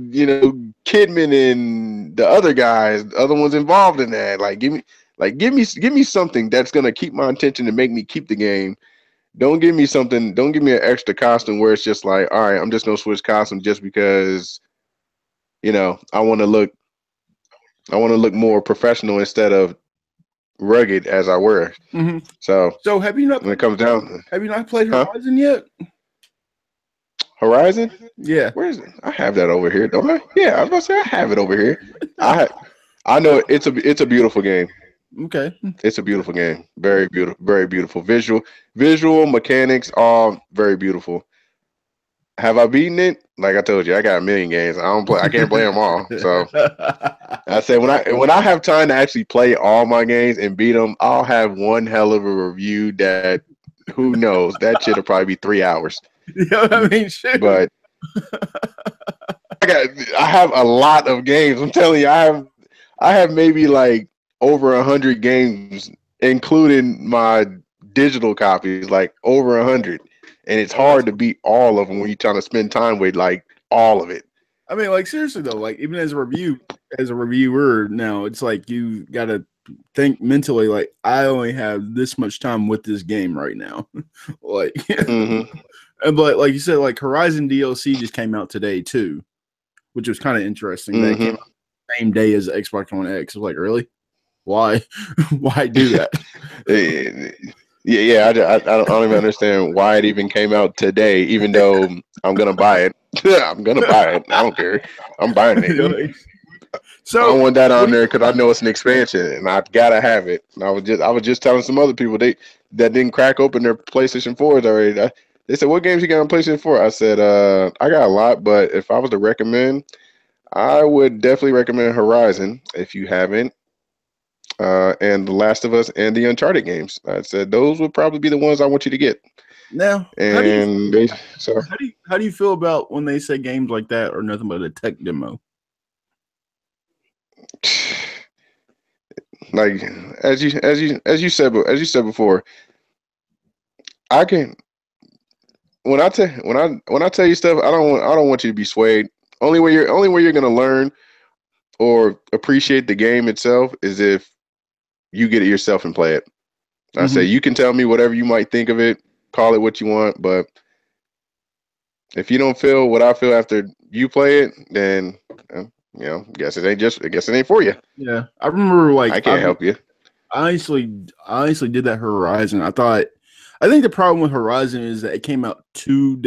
Kidman and the other guys, the other ones involved in that. Like give me something that's gonna keep my attention and make me keep the game. Don't give me something. Don't give me an extra costume where it's just like, all right, I'm just gonna switch costume just because I want to look more professional instead of rugged as I wear. Mm-hmm. So have you not? When it comes down, have you not played Horizon yet? Horizon? Yeah. Where is it? I have that over here, don't I? Yeah, I was about to say I have it over here. I know it's a beautiful game. Okay. It's a beautiful game. Very beautiful, very beautiful. Visual mechanics, all very beautiful. Have I beaten it? Like I told you, I got a million games. I can't play them all. So I say when I have time to actually play all my games and beat them, I'll have one hell of a review that who knows, that shit'll probably be 3 hours. Yeah, I mean, shit. But I have a lot of games. I'm telling you, I have maybe like over 100 games, including my digital copies, like over 100. And it's hard to beat all of them when you're trying to spend time with like all of it. I mean, like seriously though, like even as a reviewer now, it's like you gotta think mentally, like I only have this much time with this game right now. Like but like you said, like Horizon DLC just came out today too, which was kind of interesting. That came out the same day as Xbox One X. I was like, really? Why? Why do that? Yeah. I don't even understand why it even came out today, even though I'm gonna buy it. I'm gonna buy it. I don't care. I'm buying it. So I want that on there because I know it's an expansion and I gotta have it. And I was just telling some other people that didn't crack open their PlayStation 4s already. They said, "What games you got on PlayStation 4?" I said, "I got a lot, but if I was to recommend, I would definitely recommend Horizon if you haven't, and The Last of Us and the Uncharted games." I said those would probably be the ones I want you to get. Now, and how do you feel about when they say games like that are nothing but a tech demo? Like as you said before, I can when I tell you stuff, I don't want you to be swayed. Only way you're gonna learn or appreciate the game itself is if you get it yourself and play it. I say you can tell me whatever you might think of it, call it what you want, but if you don't feel what I feel after you play it, then guess it ain't for you. Yeah, I remember like I can't help you. I honestly did that Horizon. I think the problem with Horizon is that it came out 3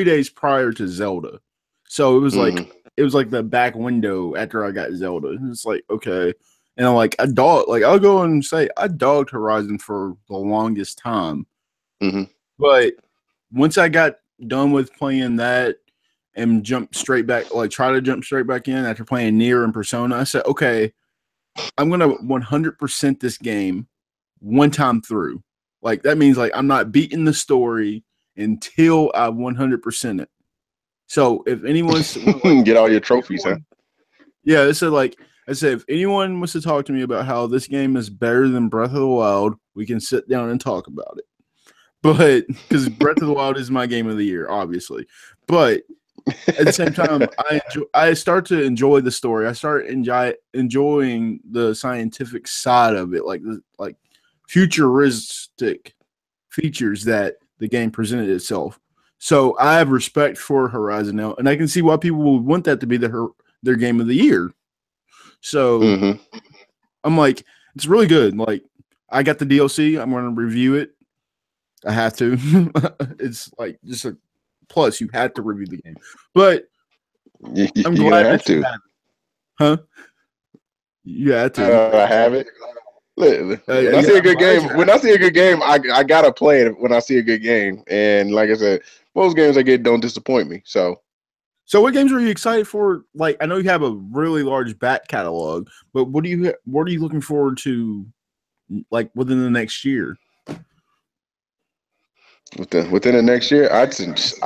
days prior to Zelda. So it was like the back window after I got Zelda. It's like, okay. And I'm like, I'll go and say I dogged Horizon for the longest time. But once I got done with playing that and try to jump straight back in after playing Nier and Persona, I said, okay, I'm going to 100% this game one time through. Like, that means, like, I'm not beating the story until I 100% it. So, if anyone's... Get all your trophies, huh? Yeah, I said, if anyone wants to talk to me about how this game is better than Breath of the Wild, we can sit down and talk about it. But, because Breath of the Wild is my game of the year, obviously. But... at the same time, I start to enjoy the story. I start enjoying the scientific side of it, like futuristic features that the game presented itself. So I have respect for Horizon now, and I can see why people would want that to be their game of the year. So I'm like, it's really good. Like, I got the DLC. I'm going to review it. I have to. It's like just a plus. You had to review the game, but I'm glad have to. Huh? You had to. I have it. When I see a good game, I gotta play it when I see a good game. And like I said, most games I get don't disappoint me. So So what games are you excited for? Like, I know you have a really large back catalog, but what are you looking forward to, like, within the next year? Within the next year, I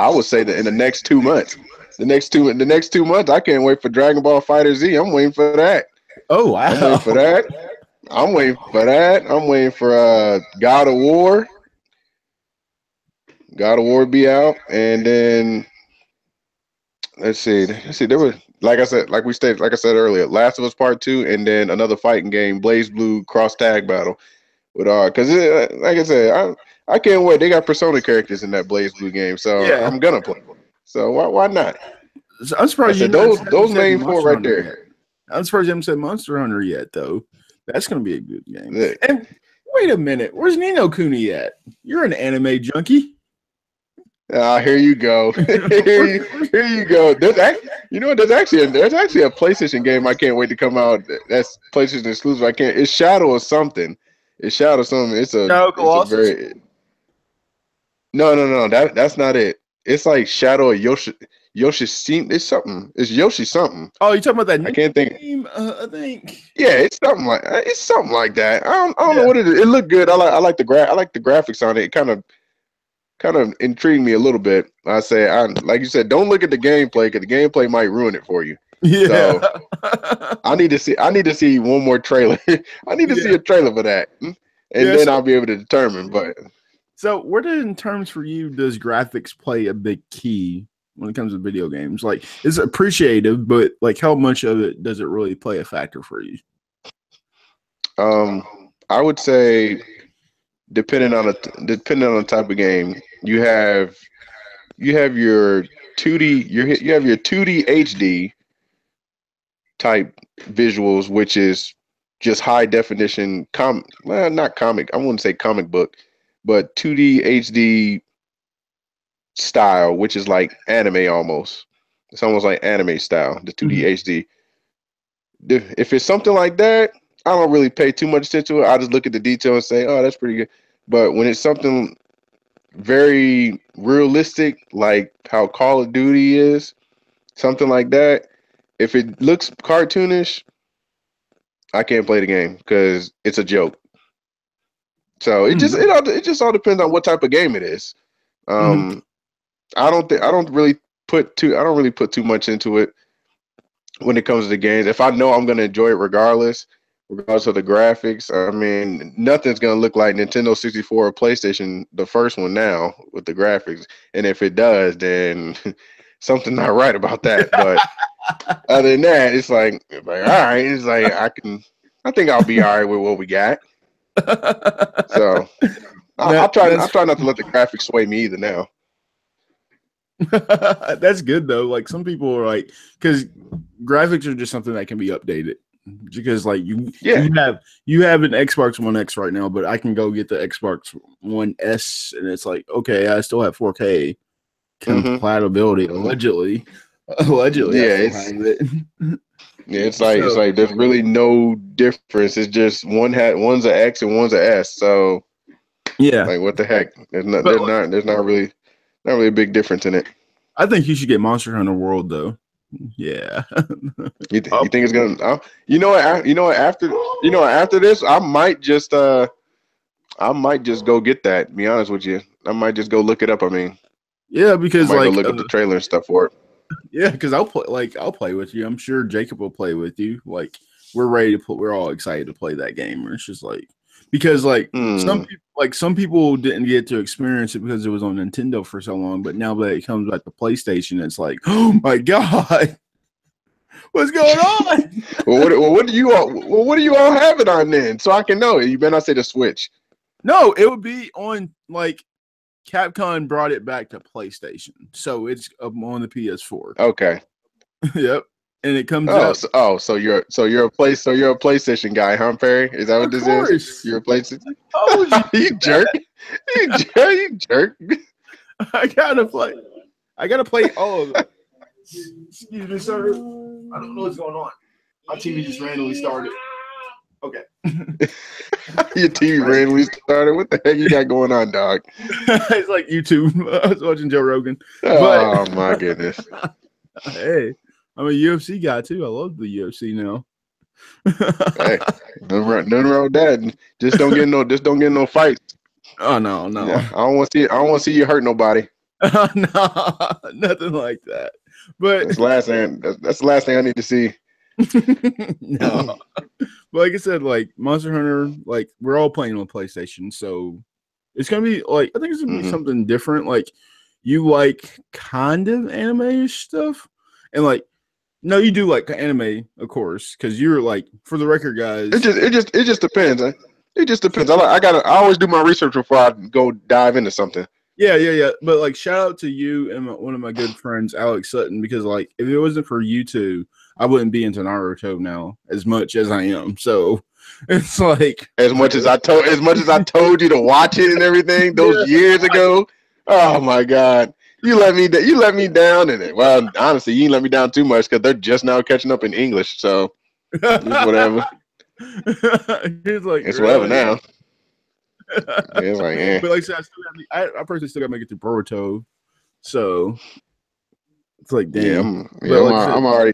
would say that in the next 2 months. The next 2 months, I can't wait for Dragon Ball Fighter Z. I'm waiting for that. Oh wow. I'm waiting for that. I'm waiting for God of War. God of War be out, and then let's see. There were, like I said earlier, Last of Us Part 2, and then another fighting game, Blaze Blue Cross Tag Battle. With because like I said, I can't wait. They got Persona characters in that Blaze Blue game, so Yeah. I'm gonna play. So why not? So I'm surprised I said those main four right there. Yet. I'm surprised you haven't said Monster Hunter yet, though. That's gonna be a good game. Yeah. And wait a minute, where's Nino Kuni at? You're an anime junkie. Here you go. here you go. There's actually a PlayStation game I can't wait to come out. That's PlayStation exclusive. It's Shadow of something. It's Shadow something. It's a No. That's not it. It's like Shadow of Yoshi. It's something. It's Yoshi something. Oh, you talking about that? I can't think. I think. Yeah, it's something like that. I don't know what it is. It looked good. I like the graphics on it. It kind of intrigued me a little bit. Like you said, don't look at the gameplay because the gameplay might ruin it for you. Yeah. So I need to see one more trailer. I need to see a trailer for that, and then I'll be able to determine. But so, where in terms for you does graphics play a big key when it comes to video games? Like, it's appreciative, but like, how much of it does it really play a factor for you? I would say, depending on the type of game, you have your 2D you have your 2D HD type visuals, which is just high definition not comic. I wouldn't say comic book, but 2D HD style, which is like anime almost. It's almost like anime style, the 2D HD. If it's something like that, I don't really pay too much attention to it. I just look at the detail and say, oh, that's pretty good. But when it's something very realistic, like how Call of Duty is, something like that, if it looks cartoonish, I can't play the game because it's a joke. So it just all depends on what type of game it is. I don't really put too much into it when it comes to the games. If I know I'm gonna enjoy it regardless of the graphics, I mean, nothing's gonna look like Nintendo 64 or PlayStation, the first one now with the graphics. And if it does, then something's not right about that. But other than that, it's like all right. It's like I think I'll be all right with what we got. So I'll try not to let the graphics sway me either now. That's good though. Like, some people are like, because graphics are just something that can be updated. Because like you have an Xbox One X right now, but I can go get the Xbox One S, and it's like, okay, I still have 4K compatibility allegedly. Yeah, it's like there's really no difference. It's just one's an X and one's an S. So yeah, like what the heck? There's not really a big difference in it. I think you should get Monster Hunter World though. Yeah. You think it's gonna? You know what? After this, I might just go get that. To be honest with you, I might just go look it up. I mean, yeah, because I might go look up the trailer and stuff for it. Yeah, because I'll play with you. I'm sure Jacob will play with you. Like, we're ready to play. We're all excited to play that game. It's just like, because some people didn't get to experience it because it was on Nintendo for so long, but now that it comes back to PlayStation, it's like, oh my god, what's going on? What do you all have it on then? So I can know. You better not say the Switch. No, it would be on, like, Capcom brought it back to PlayStation, so it's on the PS4. Okay. Yep. And it comes so you're a PlayStation guy, huh, Perry? Is that what this is? You're a PlayStation. Oh, you jerk! You jerk! I gotta play all of them. Excuse me, sir. I don't know what's going on. My TV just randomly started. Okay. Your TV randomly started. What the heck you got going on, dog? It's like YouTube. I was watching Joe Rogan. Oh my goodness. Hey, I'm a UFC guy too. I love the UFC now. Hey, nothing wrong with that. Just don't get no fights. Oh no, no, Yeah, I don't want to see you hurt nobody. no, nothing like that. But That's the last thing. That's the last thing I need to see. no, but like I said, like Monster Hunter, like we're all playing on PlayStation, so it's gonna be like I think it's gonna be something different. Like you like kind of anime stuff, and like no, you do like anime, of course, because you're like for the record, guys. It just depends. It just depends. I always do my research before I go dive into something. Yeah. But like, shout out to you and one of my good friends, Alex Sutton, because like, if it wasn't for you two, I wouldn't be into Naruto now as much as I am. So it's like as much as I told you to watch it and everything those years ago. Oh my God, you let me down, and well, honestly, you didn't let me down too much because they're just now catching up in English. So it's whatever. He's like, it's really? whatever now. It's like, But like I said, I personally still got to make it to Boruto, so it's like, damn. Yeah, I'm already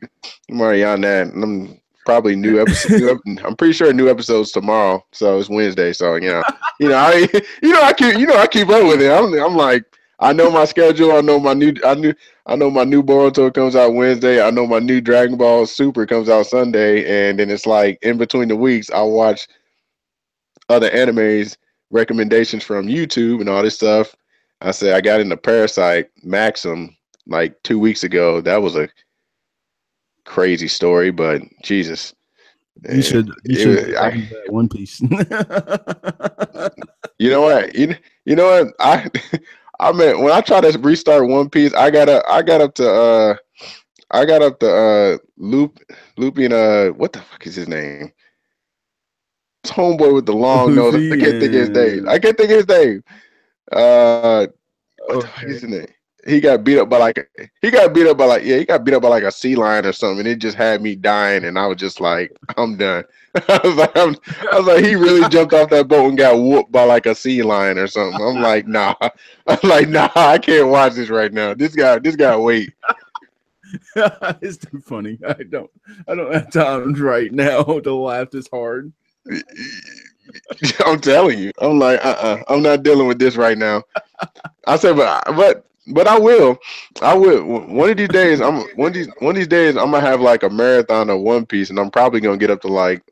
on that, and I'm probably new episode. I'm pretty sure new episodes tomorrow, so it's Wednesday. So I keep up with it. I'm like, I know my schedule. I know my new Boruto comes out Wednesday. I know my new Dragon Ball Super comes out Sunday, and then it's like in between the weeks, I watch other animes recommendations from YouTube and all this stuff. I said I got into Parasite Maxim like 2 weeks ago. That was a crazy story, but Jesus. You should One Piece. You know what? You know what? I mean, when I try to restart One Piece, I got up to looping what the fuck is his name? It's homeboy with the long nose. I can't think of his name. What the fuck is his name? He got beat up by like a sea lion or something. It just had me dying, and I was just like, I'm done. I was like, he really jumped off that boat and got whooped by like a sea lion or something. I'm like, nah. I can't watch this right now. This guy wait. It's too funny. I don't have time right now to laugh this hard. I'm telling you. I'm like, I'm not dealing with this right now. I said, but I will. One of these days, I'm gonna have like a marathon of One Piece, and I'm probably gonna get up to like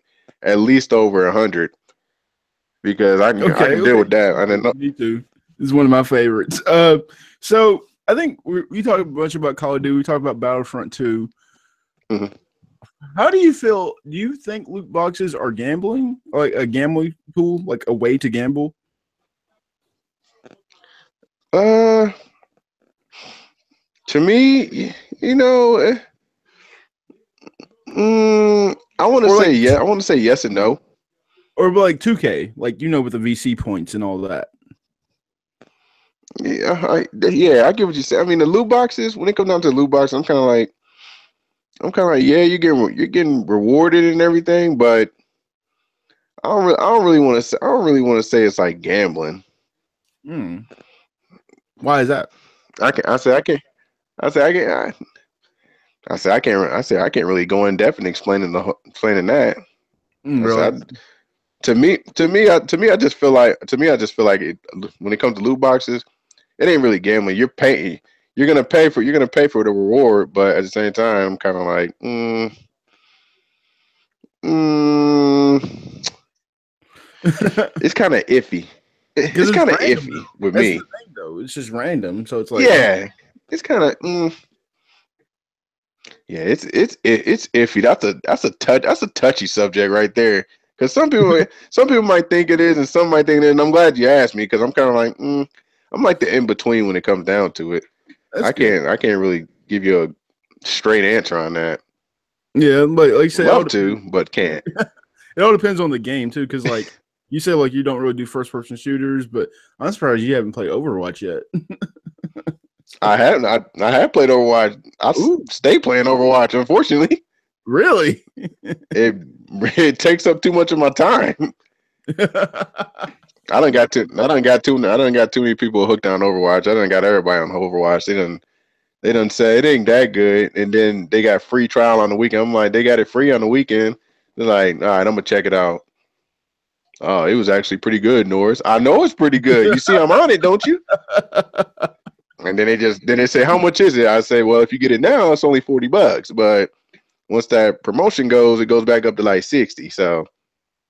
at least over 100 because I can deal with that. I didn't know. Me too. This is one of my favorites. So I think we talked a bunch about Call of Duty. We talked about Battlefront 2. Mm-hmm. How do you feel? Do you think loot boxes are gambling, like a gambling pool, like a way to gamble? To me, I want to say yeah. I want to say yes and no. Or like 2K, like with the VC points and all that. Yeah, I get what you say. I mean, the loot boxes. When it comes down to the loot box, I'm kind of like, yeah, you're getting rewarded and everything, but I don't really want to say it's like gambling. Why is that? I can't really go in depth in explaining that. Really? To me, I just feel like when it comes to loot boxes, it ain't really gambling. You're paying. You're gonna pay for the reward, but at the same time, I'm kind of like, it's kind of iffy. It's kind of iffy with me. The thing, though. It's just random, so it's like, yeah, it's kind of yeah, it's iffy. That's a touchy subject right there. Because some people might think it is, and some might think it is. And I'm glad you asked me because I'm kind of like, I'm like the in between when it comes down to it. I can't really give you a straight answer on that. Yeah, like I said, love to, but can't. It all depends on the game too, because like you said, like you don't really do first person shooters, but I'm surprised you haven't played Overwatch yet. I haven't. I have played Overwatch. I stay playing Overwatch, unfortunately. Really? It takes up too much of my time. I done got too many people hooked on Overwatch. I done got everybody on Overwatch. They done say it ain't that good, and then they got free trial on the weekend. I'm like, they got it free on the weekend. They're like, all right, I'm gonna check it out. Oh, it was actually pretty good, Norris. I know it's pretty good. You see, I'm on it, don't you? And then they say, how much is it? I say, well, if you get it now, it's only $40. But once that promotion goes, it goes back up to like 60. So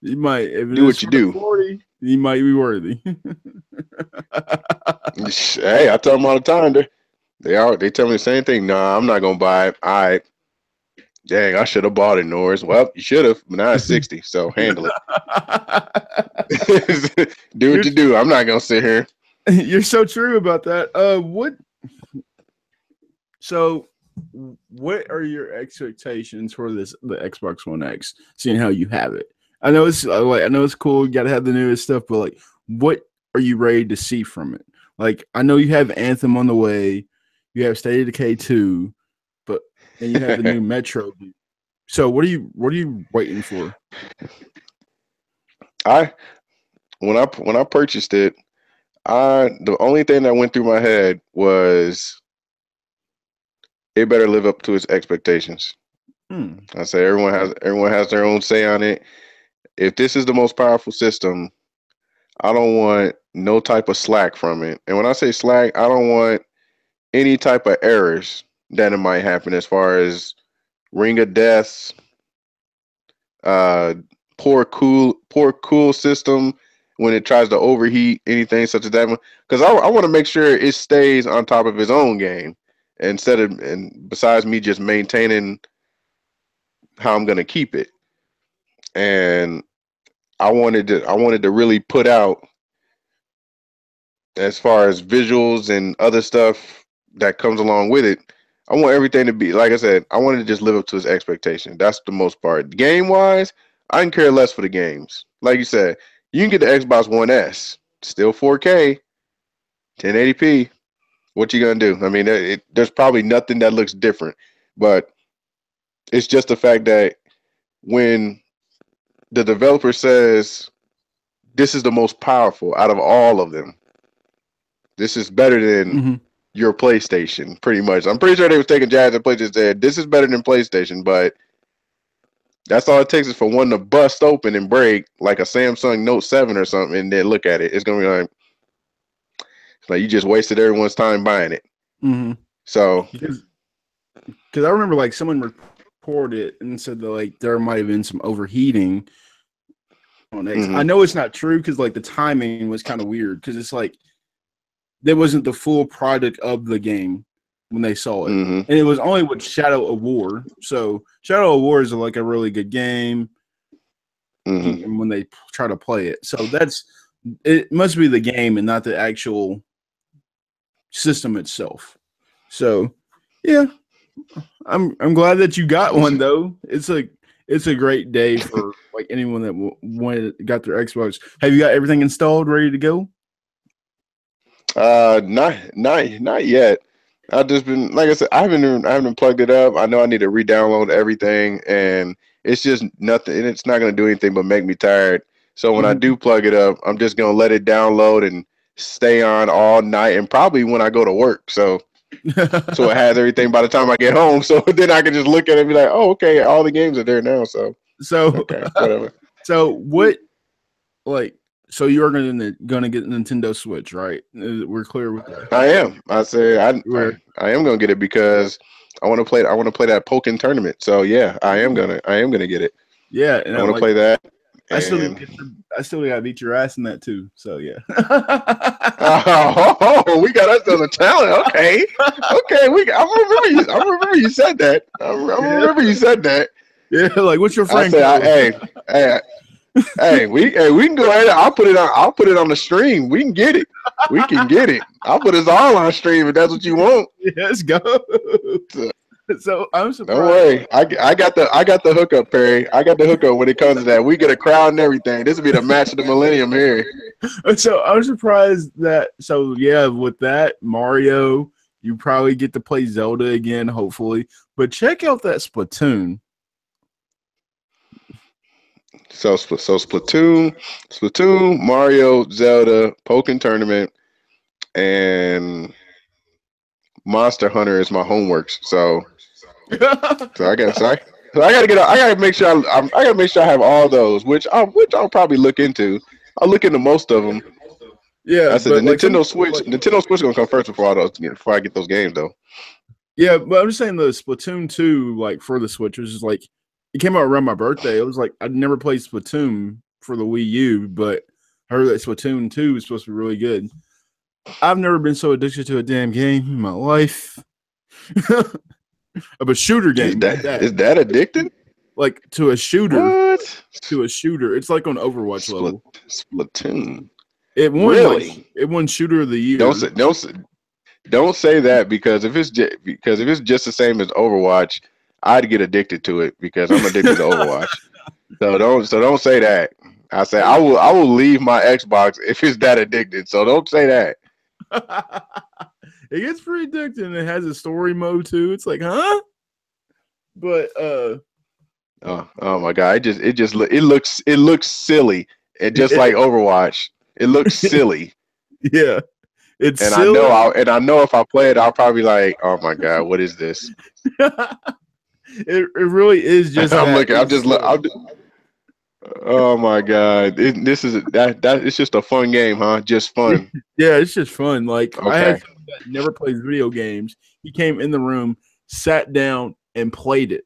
you might, if do what you do. 40, you might be worthy. Hey, I tell them all the time. They tell me the same thing. Nah, I'm not gonna buy it. All right. Dang, I should have bought it, Norris. Well, you should have, but now it's 60, so handle it. Do what you do. I'm not gonna sit here. You're so true about that. So what are your expectations for the Xbox One X? Seeing how you have it, I know it's cool. You got to have the newest stuff, but like, what are you ready to see from it? Like, I know you have Anthem on the way, you have State of Decay 2, and you have the new Metro. So what are you waiting for? When I purchased it, the only thing that went through my head was it better live up to its expectations. I say everyone has their own say on it. If this is the most powerful system, I don't want no type of slack from it. And when I say slack, I don't want any type of errors that it might happen as far as ring of deaths, poor cool system when it tries to overheat, anything such as that. Because I want to make sure it stays on top of its own game and besides me just maintaining how I'm gonna keep it. And I wanted to really put out, as far as visuals and other stuff that comes along with it. I want everything to be, like I said, I wanted to just live up to his expectation. That's the most part. Game wise, I can care less for the games. Like you said, you can get the Xbox One S, still 4K, 1080p. What you gonna do? I mean, there's probably nothing that looks different, but it's just the fact that when the developer says this is the most powerful out of all of them, this is better than your PlayStation, pretty much. I'm pretty sure they was taking jabs at PlayStation and said this is better than PlayStation, but that's all it takes is for one to bust open and break, like a Samsung Note 7 or something, and then look at it. It's gonna be like you just wasted everyone's time buying it. So because I remember like someone reported and said that like there might have been some overheating on X. I know it's not true because like the timing was kind of weird because it's like that wasn't the full product of the game when they saw it, and it was only with Shadow of War. So Shadow of War is like a really good game, and when they try to play it, so it must be the game and not the actual system itself. So yeah, I'm glad that you got one though. It's a great day for like anyone that got their Xbox. Have you got everything installed, ready to go? Not yet. I've just been, like I said, I haven't plugged it up. I know I need to re-download everything, and it's just nothing. And it's not gonna do anything but make me tired. So when I do plug it up, I'm just gonna let it download and stay on all night, and probably when I go to work. So it has everything by the time I get home. So then I can just look at it and be like, oh, okay, all the games are there now. So okay, whatever. So what, like, so you're gonna get Nintendo Switch, right? We're clear with that. I am. I am gonna get it because I want to play. I want to play that Pokken tournament. So yeah, I am gonna get it. Yeah, and I want to play that. I still gotta beat your ass in that too. So yeah. Oh, we got us on the talent. Okay. I remember you said that. I remember you said that. Yeah, like what's your friend? Hey, we can go ahead. I'll put it on the stream. We can get it. I'll put us all on stream if that's what you want. Yeah, let's go. So I'm surprised. Don't worry. I got the hookup, Perry. I got the hookup when it comes to that. We get a crowd and everything. This will be the match of the millennium here. So I'm surprised that. So yeah, with that Mario, you probably get to play Zelda again, hopefully. But check out that Splatoon. So Splatoon, Mario, Zelda, Pokken tournament, and Monster Hunter is my homeworks. So I gotta get. I gotta make sure. I gotta make sure I have all those, which I'll probably look into. I'll look into most of them. Yeah, I said the but like Nintendo Switch. Nintendo Switch is gonna come first before all those. Before I get those games though. yeah, but I'm just saying the Splatoon 2, like for the Switch, was just like it came out around my birthday. It was like I'd never played Splatoon for the Wii U, but I heard that Splatoon 2 is supposed to be really good. I've never been so addicted to a damn game in my life. Of a shooter game. Is that addicted? Like to a shooter. What? To a shooter. It's like on Overwatch level. Splatoon. It won Really? It won Shooter of the Year. Don't say that because if it's just the same as Overwatch, I'd get addicted to it because I'm addicted to Overwatch. So don't say that. I say I will leave my Xbox if it's that addicted. So don't say that. It gets pretty addicting. It has a story mode too. It's like, huh? But oh my god! It looks silly, and just like Overwatch, it looks silly. Yeah, it's and silly. I know if I play it, I'll probably like, oh my god, what is this? It really is just. Oh my god! It's just a fun game, huh? Just fun. Yeah, it's just fun. Like okay. I had someone that never plays video games. He came in the room, sat down, and played it.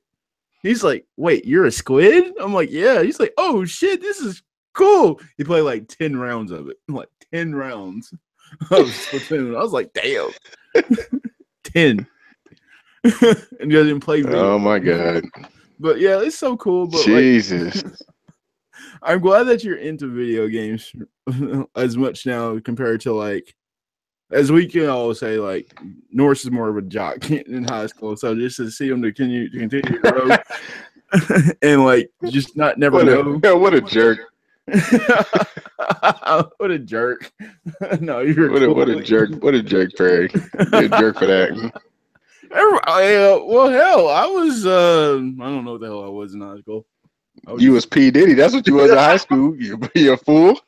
He's like, "Wait, you're a squid?" I'm like, "Yeah." He's like, "Oh shit, this is cool." He played like 10 rounds of it. Like 10 rounds of Splatoon. I was like, "Damn, 10." And you didn't play video. Oh my god! But yeah, it's so cool. But Jesus. Like, I'm glad that you're into video games as much now compared to like, as we can all say, like Norris is more of a jock in high school. So just to see him continue to grow and like just never know. What a jerk. What a jerk. No, you're what a jerk. What a jerk, Perry. You're a jerk for that. Well, hell, I was I don't know what the hell I was in high school. You was P. Diddy. That's what you was in high school. You're a fool.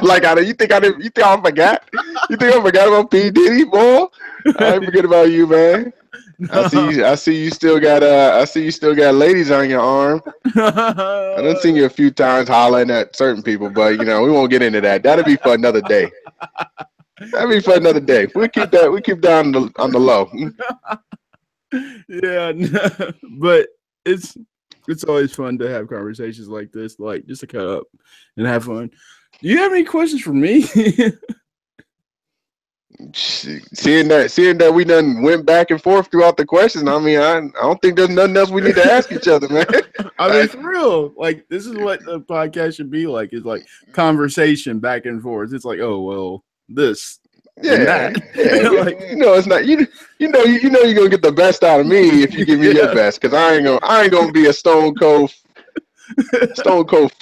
Like you think I forgot? You think I forgot about P. Diddy, boy? I ain't forget about you, man. No. I see you still got ladies on your arm. I done seen you a few times hollering at certain people, but we won't get into that. That'll be for another day. That'll be for another day. We keep that on the low. Yeah, but it's always fun to have conversations like this, like just to cut up and have fun. Do you have any questions for me? Seeing that we done went back and forth throughout the questions, I mean, I don't think there's nothing else we need to ask each other, man. I mean, for real. Like, this is what the podcast should be like. It's like conversation back and forth. It's like, oh, well, this. Yeah. Like, it's not you're gonna get the best out of me if you give me your best, because I ain't gonna be a stone cold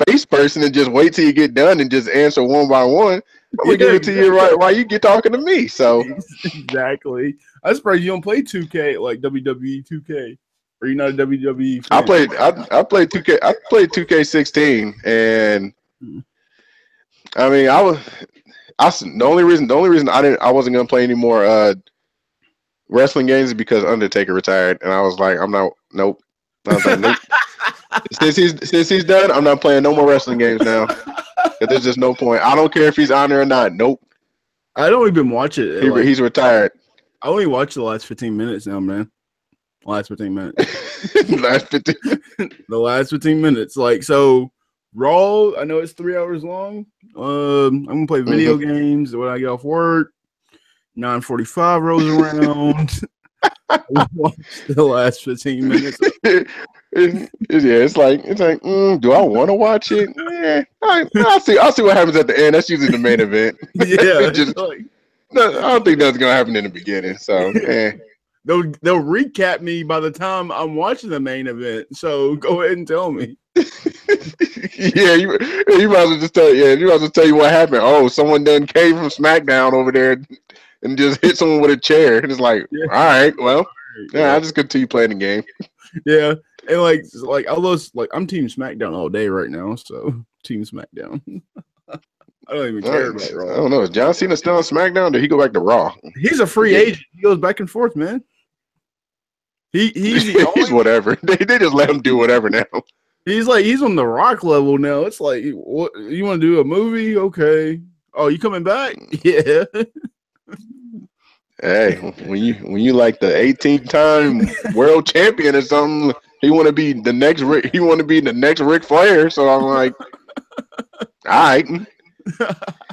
face person and just wait till you get done and just answer one by one. I'm gonna give it to you right while you get talking to me. So exactly. I'm surprised you don't play 2K, like WWE 2K. Are you not a WWE fan? I played 2K. I played 2K16, and I mean, the only reason I wasn't gonna play any more wrestling games is because Undertaker retired, and I was like, nope. I was like, nope. Since he's done, I'm not playing no more wrestling games now. There's just no point. I don't care if he's on there or not. Nope. I don't even watch it. He's retired. I only watch the last 15 minutes now, man. Last 15 minutes. The last 15 minutes. Like, so Raw, I know it's 3 hours long. I'm gonna play video games when I get off work. 9:45 rolls around. Watch the last 15 minutes. It's like, do I want to watch it? I'll see what happens at the end. That's usually the main event. Yeah, I don't think that's gonna happen in the beginning. So they'll recap me by the time I'm watching the main event. So go ahead and tell me. Yeah, you might as well just tell. Yeah, you might as well tell you what happened. Oh, someone done came from SmackDown over there and just hit someone with a chair. And it's like, all right, well, yeah, I'll just continue playing the game. Yeah, and like all those, like I'm Team SmackDown all day right now. So Team SmackDown. I don't even care about I Raw. don't know. Is John Cena still on SmackDown? Or did he go back to Raw? He's a free agent. He goes back and forth, man. He's the only he's whatever. They just let him do whatever now. He's on the Rock level now. It's like, what you want to do a movie? Okay. Oh, you coming back? Yeah. Hey, when you like the 18th time world champion or something, he want to be the next Ric Flair. So I'm like, all right.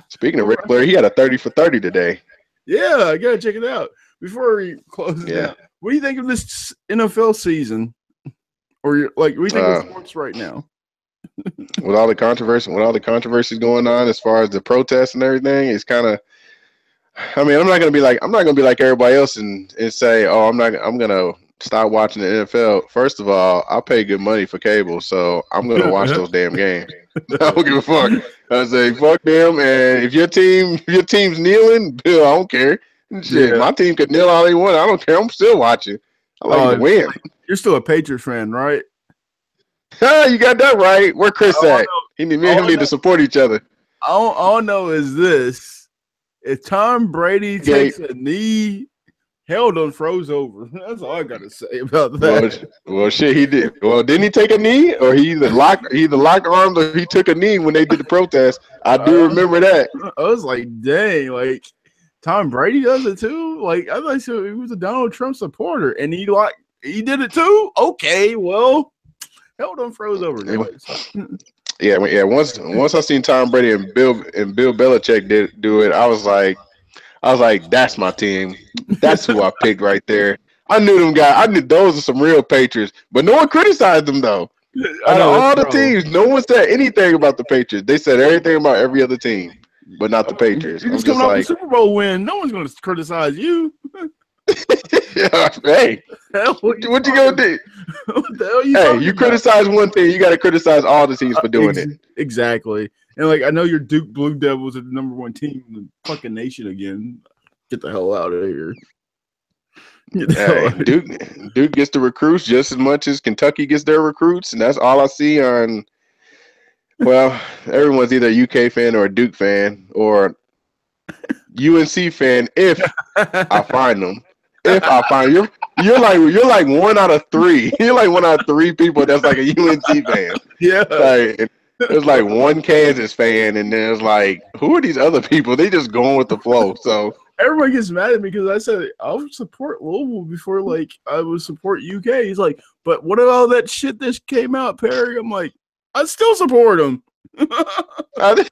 Speaking of Ric Flair, he had a 30 for 30 today. Yeah, I gotta check it out before we close it down. What do you think of this NFL season? Or what do you think of sports right now? With all the controversies going on as far as the protests and everything, it's kind of. I mean, I'm not gonna be like everybody else and say, oh, I'm gonna stop watching the NFL. First of all, I pay good money for cable, so I'm gonna watch those damn games. I don't give a fuck. I say fuck them, and if your team's kneeling, Bill, I don't care. Shit, my team could kneel all they want. I don't care. I'm still watching. I like to win. You're still a Patriots fan, right? You got that right. Where Chris at? Me and him need to support each other. All I know is this. If Tom Brady takes a knee, hell done froze over. That's all I got to say about that. Well, shit, he did. Well, didn't he take a knee? Or he either locked arms or he took a knee when they did the protest. I do remember that. I was like, dang, like Tom Brady does it too? Like, I thought he was a Donald Trump supporter, and he did it too? Okay, well, hell done froze over. Yeah. Once I seen Tom Brady and Bill Belichick do it, I was like, that's my team. That's who I picked right there. I knew them guys. I knew those are some real Patriots, but no one criticized them though. Out of all the teams, no one said anything about the Patriots. They said everything about every other team, but not the Patriots. You're just coming off a Super Bowl win. No one's going to criticize you. Yeah, hey, what you gonna do? What the hell you you criticize one team, you got to criticize all the teams for doing it. Exactly. And I know your Duke Blue Devils are the #1 team in the fucking nation again. Get the hell out of here. Hey, Duke gets the recruits just as much as Kentucky gets their recruits, and that's all I see on. Well, everyone's either a UK fan or a Duke fan or UNC fan if I find them. If I find you're like 1 out of 3. You're like 1 out of 3 people that's like a UNC fan. Yeah. There's like one Kansas fan, and there's like, who are these other people? They just going with the flow. So everyone gets mad at me because I said I'll support Louisville before I would support UK. He's like, but what about all that shit that came out, Perry? I'm like, I still support them. I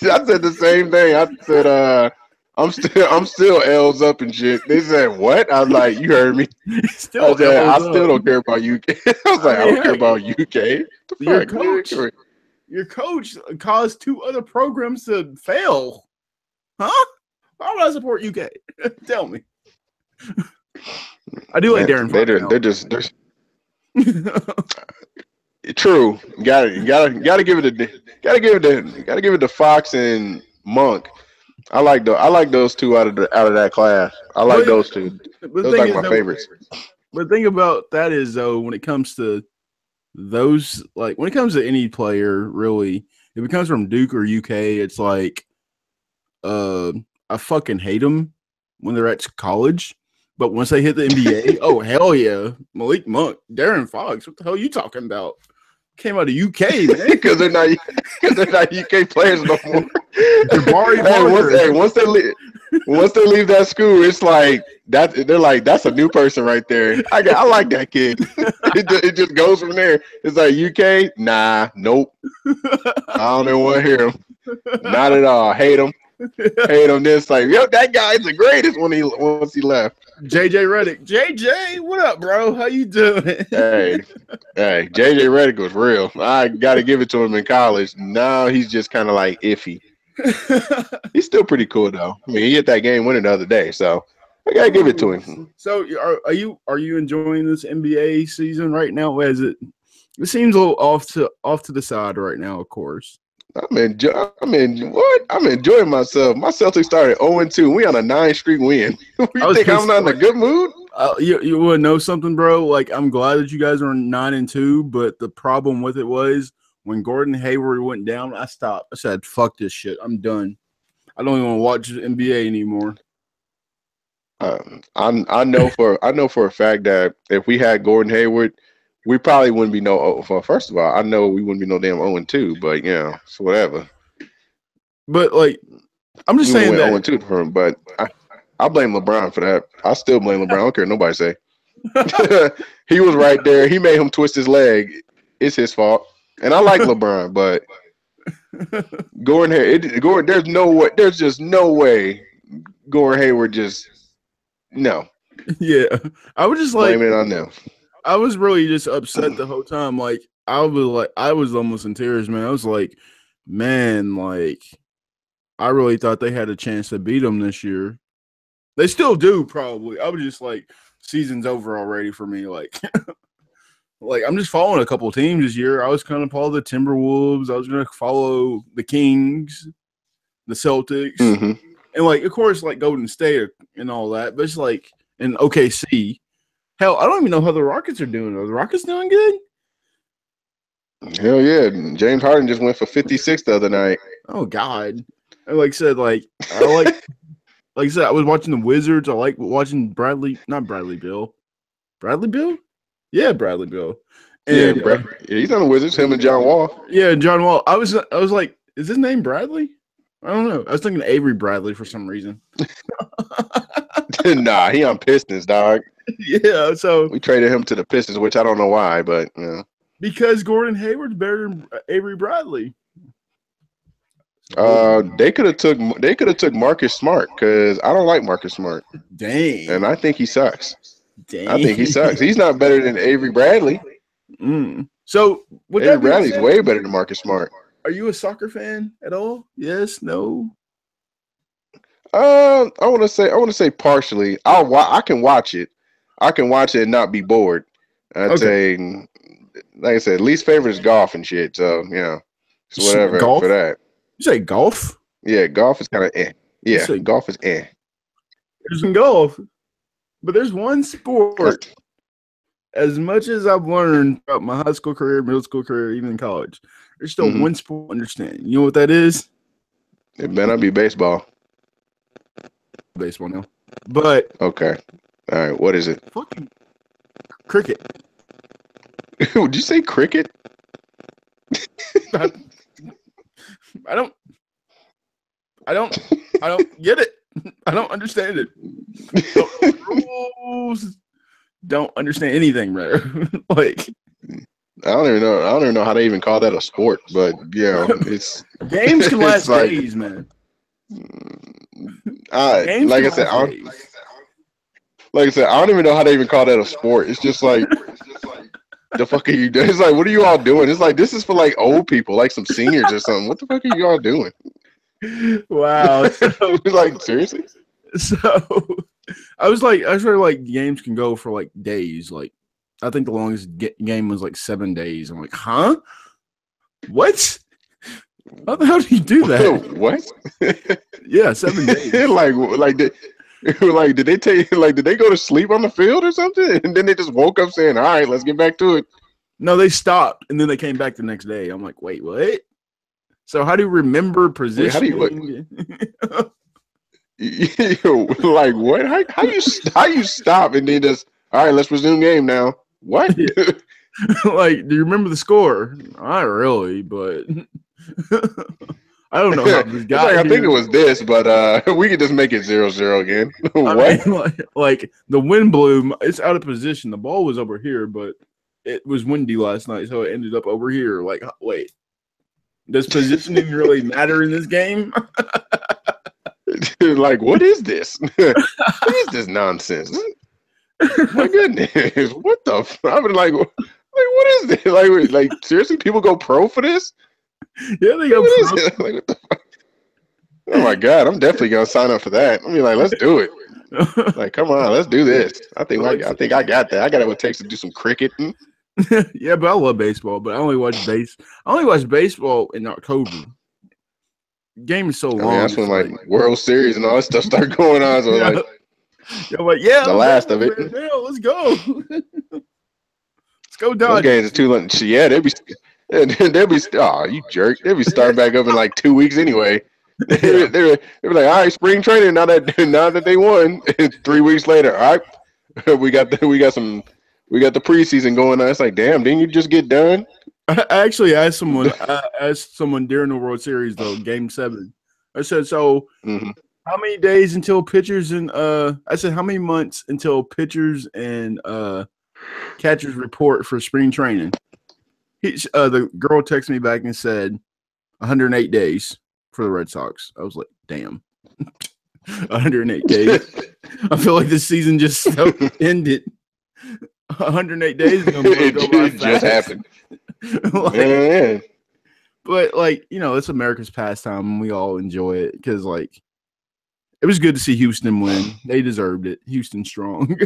said the same thing. I said, I'm still L's up and shit. They said what? I was like, you heard me. I still don't care about UK. I was like, I don't care about UK. Your coach caused 2 other programs to fail. Huh? Why would I support UK? Tell me. I do like Darren. They're just true. Gotta give it to Fox and Monk. I like those 2 out of that class. I like those 2. Those are like my favorites. But the thing about that is though, when it comes to those, like when it comes to any player, really, if it comes from Duke or UK, it's like, I fucking hate them when they're at college. But once they hit the NBA, oh hell yeah, Malik Monk, Darren Fox, what the hell are you talking about? Came out of UK, man, because they're not UK players no more. Once they leave that school, it's like that. They're like, that's a new person right there. I like that kid. It just goes from there. It's like UK, nah, nope. I don't even want to hear him. Not at all. Hate him. Hate him. This like, yo, that guy's the greatest once he left. JJ Redick. JJ, what up, bro? How you doing? Hey, JJ Redick was real. I got to give it to him in college. Now he's just kind of like iffy. He's still pretty cool though. I mean, he hit that game winner the other day, so I gotta give it to him. So, are you enjoying this NBA season right now? As it seems a little off to the side right now, of course. I'm enjoying myself. My Celtics started 0-2. We on a 9-streak win. You think I'm not in a good mood? You want to know something, bro? Like, I'm glad that you guys are 9-2, but the problem with it was when Gordon Hayward went down, I stopped. I said, "Fuck this shit. I'm done. I don't even want to watch the NBA anymore." I know for a fact that if we had Gordon Hayward, we probably wouldn't be no. Well, first of all, I know we wouldn't be no damn 0-2, but it's whatever. But like, I'm just saying that 0-2 for him, but I blame LeBron for that. I still blame LeBron. I don't care what nobody say. He was right there. He made him twist his leg. It's his fault. And I like LeBron, but Gordon Hayward, there's no way. There's just no way Gordon Hayward just no. Yeah, I was just like, blame it on them. I was really just upset the whole time. Like I was almost in tears, man. I was like, man, like I really thought they had a chance to beat them this year. They still do, probably. I was just like, season's over already for me. Like, like I'm just following a couple of teams this year. I was going to follow the Timberwolves. I was going to follow the Kings, the Celtics, and like, of course, like Golden State and all that. But it's like, and OKC. Hell, I don't even know how the Rockets are doing. Are the Rockets doing good? Hell yeah. James Harden just went for 56 the other night. Oh, God. And like I said, like I said, I was watching the Wizards. I like watching Bradley Beal. Yeah, Bradley Beal. And, yeah, he's on the Wizards, him and John Wall. Yeah, John Wall. I was like, is his name Bradley? I don't know. I was thinking Avery Bradley for some reason. Nah, he on Pistons, dog. Yeah, so we traded him to the Pistons, which I don't know why, but because Gordon Hayward's better than Avery Bradley. They could have took Marcus Smart because I don't like Marcus Smart. Dang. And I think he sucks. Dang. I think he sucks. He's not better than Avery Bradley. So Avery Bradley's way better than Marcus Smart. Are you a soccer fan at all? Yes, no. I want to say partially. I can watch it. I can watch it and not be bored. I'd say, like I said, least favorite is golf and shit. So it's whatever golf? For that. You say golf? Yeah, golf is kind of eh. Yeah, golf is eh. There's some golf, but there's one sport. As much as I've learned throughout my high school career, middle school career, even in college, there's still one sport I understand. You know what that is? It better not be baseball. Baseball now. But okay. All right, what is it? Fucking cricket. Would you say cricket? I don't get it. I don't understand it. Rules. Don't understand anything, bro. Like I don't even know how they even call that a sport, but it's games can last days, man. Like I said, I don't even know how they even call that a sport. It's just like the fuck are you doing? It's like, what are you all doing? It's like, this is for like old people, like some seniors or something. What the fuck are you all doing? Wow. So, like, seriously? So I was like, games can go for like days. Like, I think the longest game was like 7 days. I'm like, huh? What? How the hell do you do that? What? Yeah, 7 days. Did they tell you, did they go to sleep on the field or something? And then they just woke up saying, all right, let's get back to it. No, they stopped and then they came back the next day. I'm like, wait, what? So how do you remember positioning? Like what? How you stop and then just, all right, let's resume game now. What? Like, do you remember the score? Not really, but I don't know how this got I think it was this, but we could just make it 0-0 again. What? I mean, like the wind blew. It's out of position. The ball was over here, but it was windy last night, so it ended up over here. Like, wait, does positioning really matter in this game? Like, what is this? What is this nonsense? My goodness, what the? I've been like, what is this? Like seriously, people go pro for this? Yeah, they go pro. Like, what the fuck? Oh my god, I'm definitely gonna sign up for that. I mean, like, let's do it. Like, come on, let's do this. I think I got that. I got what it takes to do some cricket. Yeah, but I love baseball. But I only watch baseball in October. Game is so long. I mean, that's when like World Series and all that stuff start going on. So yeah. The last of it. Yeah, let's go. Let's go, Dodgers. Those games are too long. Yeah, And they'll be, oh, you jerk. They'll be starting back up in like 2 weeks anyway. Yeah. They'll be like, all right, spring training. Now that they won, 3 weeks later, all right, we got the preseason going on. It's like, damn, didn't you just get done? I actually asked someone. I asked someone during the World Series though, Game 7. I said, "So, Mm-hmm. how many days until pitchers and I said, how many months until pitchers and catchers report for spring training?" The girl texted me back and said 108 days for the Red Sox. I was like, damn, 108 days. I feel like this season just ended. 108 days is gonna go by It just happened. like, Yeah. but like, you know, it's America's pastime and we all enjoy it because like it was good to see Houston win. They deserved it. Houston strong.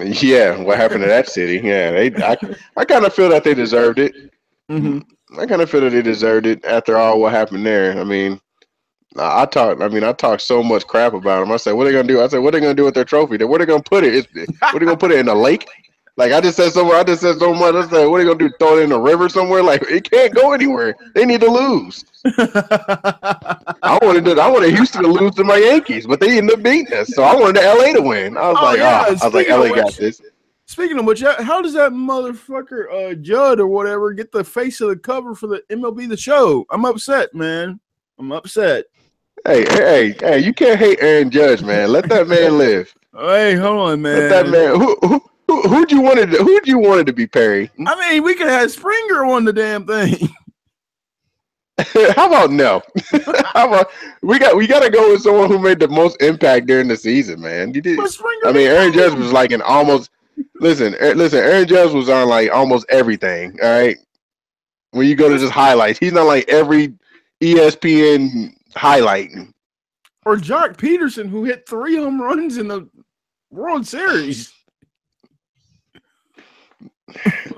Yeah, what happened to that city? Yeah, I kind of feel that they deserved it. Mm-hmm. I kind of feel that they deserved it after all what happened there. I mean, I talked so much crap about them. I said, what are they gonna do? I said, what are they gonna do with their trophy? Where are they gonna put it? What are they gonna put it in a lake? Like I just said somewhere. I just said so much. I said, what are they gonna do? Throw it in a river somewhere? Like it can't go anywhere. They need to lose. I wanted Houston to lose to my Yankees, but they ended up beating us. So I wanted LA to win. I was like, LA got this. Speaking of which, how does that motherfucker Judd or whatever get the face of the cover for the MLB The Show? I'm upset, man. I'm upset. Hey! You can't hate Aaron Judge, man. Let that man live. Hey, hold on, man. Let that man. Who'd you wanted to be Perry? I mean, we could have Springer on the damn thing. How about no? How about we got to go with someone who made the most impact during the season, man. You did. I mean, Aaron Judge was like in almost. Listen. Aaron Judge was on like almost everything. All right. When you go to just highlights, he's not like every ESPN highlight. Or Jock Peterson, who hit 3 home runs in the World Series.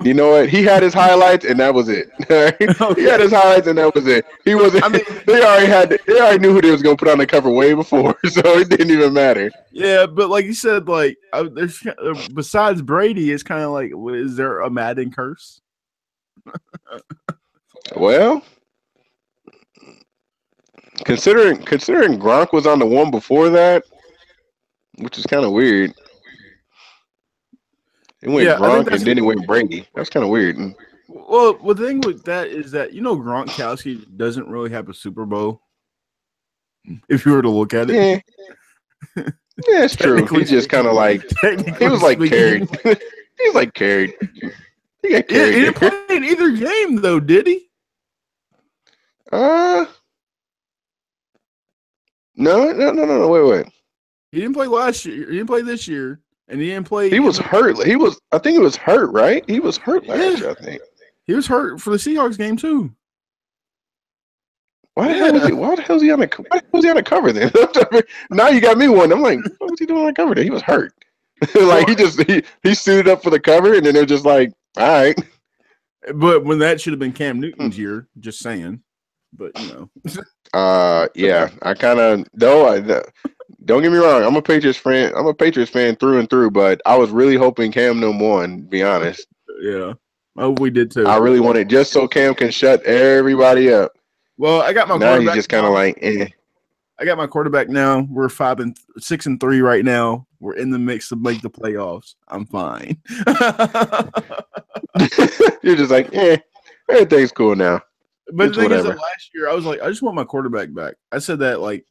You know what? He had his highlights, and that was it. He had his highlights, and that was it. He wasn't. I mean, they already knew who they was gonna put on the cover way before, so it didn't even matter. Yeah, but like you said, like there's besides Brady, it's kind of like, is there a Madden curse? Well, considering Gronk was on the one before that, which is kind of weird. It went Gronk and then it went Brady. That's kind of weird. Well, the thing with that is that, you know, Gronkowski doesn't really have a Super Bowl. If you were to look at it. Yeah, it's true. He's just kind of like, he was like carried. He was like carried. He got carried. He didn't play in either game, though, did he? No. Wait. He didn't play last year. He didn't play this year. And he didn't play. He was hurt. I think he was hurt, right? He was hurt last year, I think. He was hurt for the Seahawks game too. Why the hell was he on the cover then? Now you got me one. I'm like, what was he doing on the cover then? He was hurt. Like he suited up for the cover, and then they're just like, all right. But when that should have been Cam Newton's year, just saying. But you know. Yeah. I kind of don't get me wrong. I'm a Patriots fan through and through, but I was really hoping Cam Newton won, to be honest. Yeah. Oh, we did too. I really wanted just so Cam can shut everybody up. Well, I got my now he's just kind of like, eh. I got my quarterback now. We're 6-3 right now. We're in the mix to make the playoffs. I'm fine. You're just like, everything's cool now. But the thing is that last year I was like, I just want my quarterback back. I said that like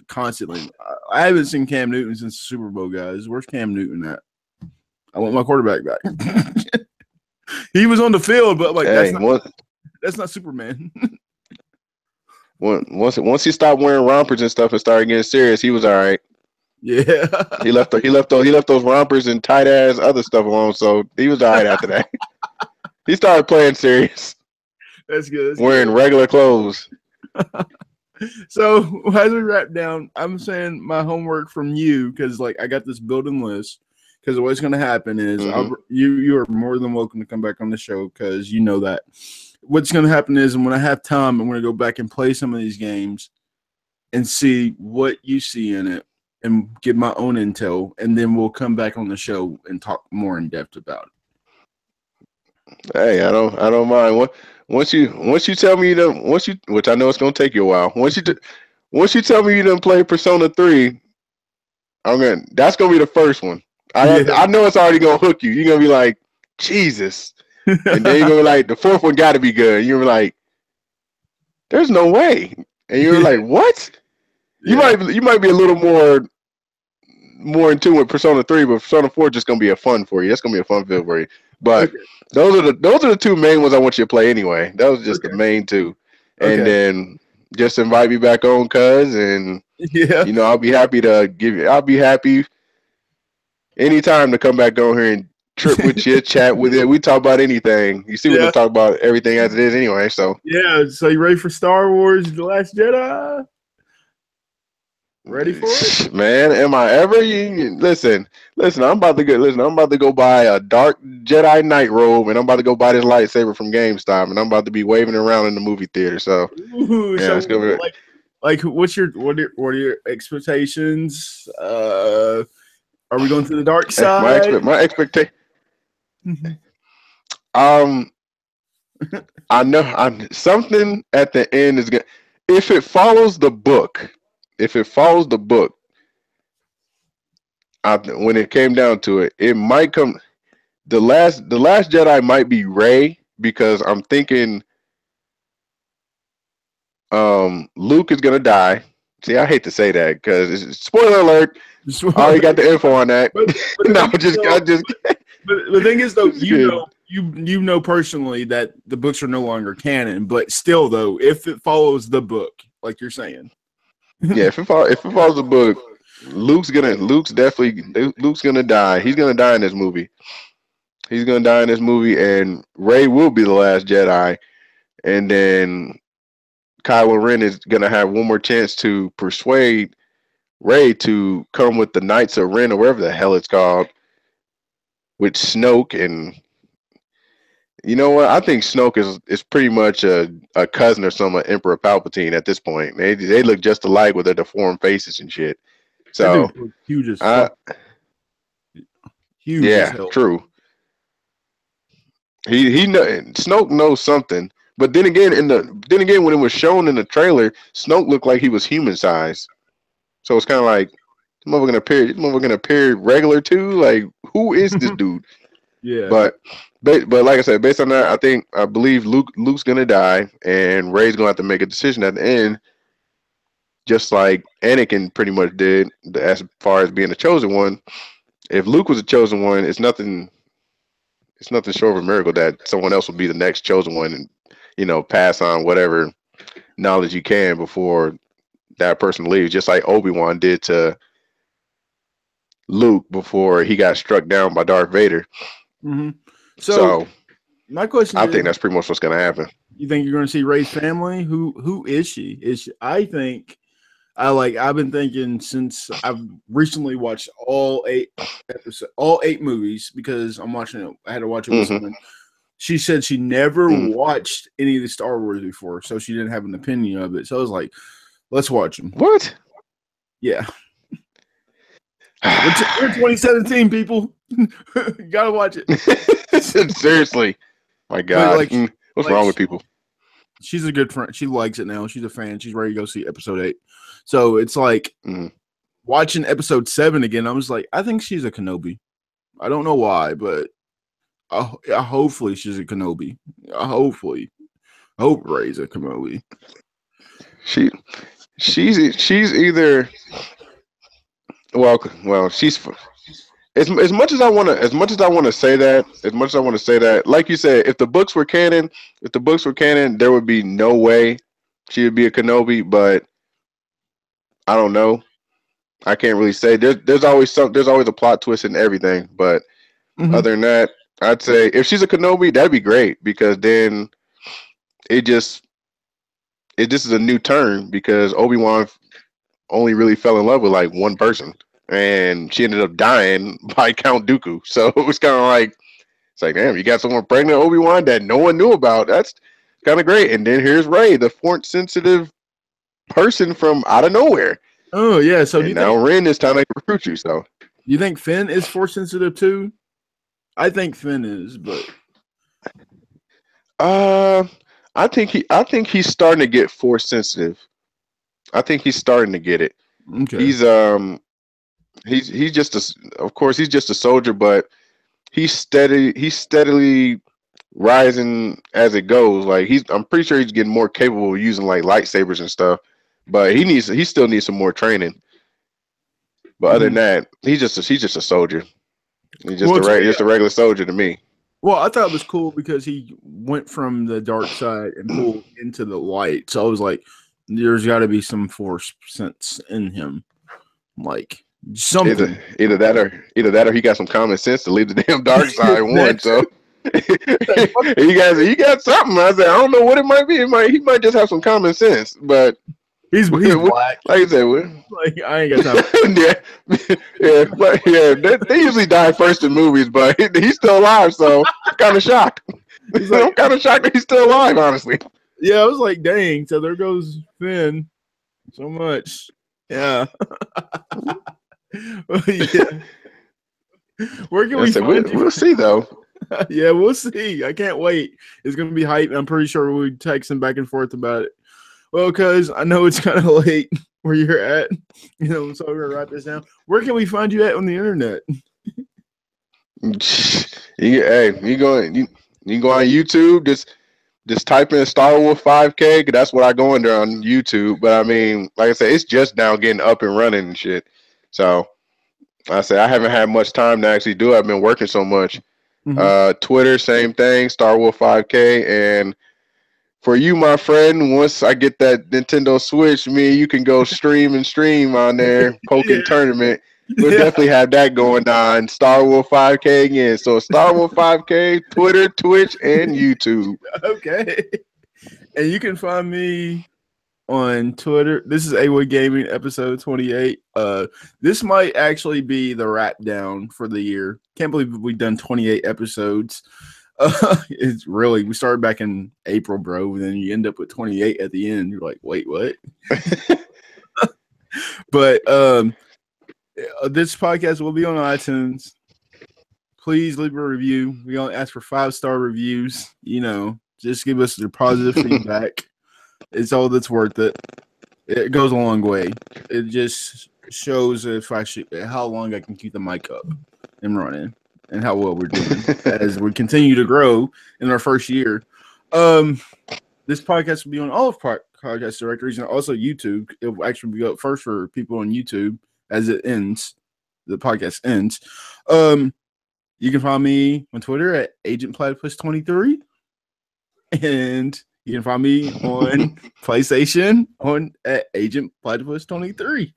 constantly. I haven't seen Cam Newton since the Super Bowl, guys. Where's Cam Newton at? I want my quarterback back. He was on the field, but like that's not Superman. Once he stopped wearing rompers and stuff and started getting serious, he was all right. Yeah. He left those rompers and tight ass other stuff alone, so he was all right after that. He started playing serious. That's good. Wearing regular clothes. So as we wrap down, I'm saying my homework from you, because like I got this building list. Because what's going to happen is you are more than welcome to come back on the show, because you know that. What's going to happen is, when I have time, I'm going to go back and play some of these games and see what you see in it and give my own intel, and then we'll come back on the show and talk more in depth about Hey, I don't mind. Once you tell me you don't, once you, which I know it's gonna take you a while. Once you tell me you didn't play Persona 3, that's gonna be the first one. Yeah. I know it's already gonna hook you. You're gonna be like, Jesus, and then you're gonna be like, the fourth one got to be good. You're like, there's no way, and you're Yeah. like, what? Yeah. You might be a little more in tune with Persona 3, but Persona 4 is just gonna be a fun for you. That's gonna be a fun feel for you. But Okay. those are the two main ones I want you to play anyway. That was just the Okay. main two. And Okay. then just invite me back on, cuz, and Yeah. I'll be happy to give you. I'll be happy anytime to come back on here and trip with you, chat with you. We talk about anything. You see, we're gonna Yeah. talk about everything as it is anyway. So Yeah. So you ready for Star Wars: The Last Jedi? Ready for it? man, am I ever? Listen. I'm about to go buy a dark Jedi night robe, and I'm about to go buy this lightsaber from GameStop, and I'm about to be waving around in the movie theater. So Ooh, yeah, so it's gonna be. like what are your expectations? Are we going to the dark side? My expectation. Um, I know I'm something at the end is gonna. If it follows the book, if it follows the book, when it came down to it, it might come. The last Jedi might be Rey because I'm thinking Luke is gonna die. See, I hate to say that because spoiler alert. I already got the info on that. But the No, thing is, I though, just but the thing is, though, just kidding. you know personally that the books are no longer canon. But still, though, if it follows the book, like you're saying, Yeah, if it follows the book, Luke's gonna die. He's gonna die in this movie. He's gonna die in this movie, and Rey will be the last Jedi, and then Kylo Ren is gonna have one more chance to persuade Rey to come with the Knights of Ren or whatever the hell it's called, with Snoke. And you know what? I think Snoke is pretty much a cousin or some of Emperor Palpatine at this point. They look just alike with their deformed faces and shit. that So dude's huge as I fuck, huge as yeah, hell. true. He know, Snoke knows something. But then again when it was shown in the trailer, Snoke looked like he was human size. So it's kind of like this motherfucker gonna appear regular too. Like who is this dude? Yeah, But like I said, based on that, I believe Luke's gonna die, and Rey's gonna have to make a decision at the end, just like Anakin pretty much did as far as being the chosen one. If Luke was a chosen one, it's nothing short of a miracle that someone else will be the next chosen one, and pass on whatever knowledge you can before that person leaves, just like Obi-Wan did to Luke before he got struck down by Darth Vader. hmm So So my question I is, think that's pretty much what's gonna happen. you think you're going to see Ray's family? Who is she? I think I've been thinking since I've recently watched all 8 movies because I'm watching it. I had to watch it with Hmm. someone. She said she never Hmm. watched any of the Star Wars before, so she didn't have an opinion of it. So I was like, let's watch them. What? Yeah. We're 2017, people. Gotta watch it. Seriously, my But God, what's like wrong with people? she's a good friend. She likes it now. She's a fan. She's ready to go see episode 8. So it's like Mm. watching episode 7 again. I was like, I think she's a Kenobi. I don't know why, but hopefully she's a Kenobi. Hopefully, I hope Ray's a Kenobi. She she's either she's as much as I want to say that, like you said, if the books were canon, there would be no way she would be a Kenobi. But I don't know. I can't really say. There's always a plot twist in everything. But Mm-hmm. other than that, I'd say if she's a Kenobi, that'd be great because then it just this is a new turn because Obi-Wan only really fell in love with like one person, and she ended up dying by Count Dooku. So it was kind of like it's like, damn, you got someone pregnant, Obi-Wan, that no one knew about. That's kind of great. And then here's Rey, the force sensitive person from out of nowhere, Oh yeah. So and now Ren is trying to recruit you. So do you think Finn is force sensitive too? I think Finn is, but Uh, I think he's starting to get force sensitive. I think he's starting to get it. Okay. He's just of course he's just a soldier, but he's steadily rising as it goes. Like I'm pretty sure he's getting more capable of using like lightsabers and stuff. But he still needs some more training. But other than that, he's just a soldier. He's just just a regular soldier to me. Well, I thought it was cool because he went from the dark side and pulled into the light. So I was like, there's got to be some force sense in him, like something. Either that or he got some common sense to leave the damn dark side one. So he got something. I said I don't know what it might be. He might just have some common sense, but. He's black. Like I said, like I ain't got time. They usually die first in movies, but he's still alive, so I'm kind of shocked. I'm kind of shocked that he's still alive, honestly. Yeah, I was like, dang. So there goes Finn. So much. Yeah. Yeah. Where can we find you? We'll see, though. Yeah, we'll see. I can't wait. It's gonna be hype. I'm pretty sure we'll be texting back and forth about it. Well, because I know it's kind of late where you're at, so we're gonna wrap this down. Where can we find you at on the internet? You go on YouTube. Just type in Star Wars 5K. That's what I go under on YouTube. But I mean, like I said, it's just now getting up and running and shit. So I say I haven't had much time to actually do it. I've been working so much. Mm-hmm. Twitter, same thing. Star Wars 5K and. For you, my friend, once I get that Nintendo Switch, you can go stream on there, Pokken Tournament. We'll definitely have that going on. Star Wars 5K again. So Star Wars 5K, Twitter, Twitch, and YouTube. Okay. And you can find me on Twitter. This is AWOI Gaming, episode 28. This might actually be the wrap down for the year. Can't believe we've done 28 episodes. It's really, we started back in April, bro, and then you end up with 28 at the end. You're like, wait, what? But this podcast will be on iTunes. Please leave a review. We only ask for 5-star reviews. Just give us your positive feedback. It's all that's worth it. It goes a long way. It just shows how long I can keep the mic up and running. And how well we're doing as we continue to grow in our first year. This podcast will be on all of podcast directories and also YouTube. It will actually be up first for people on YouTube as it ends. The podcast ends. You can find me on Twitter at Agent Platypus 23, and you can find me on PlayStation at Agent Platypus 23.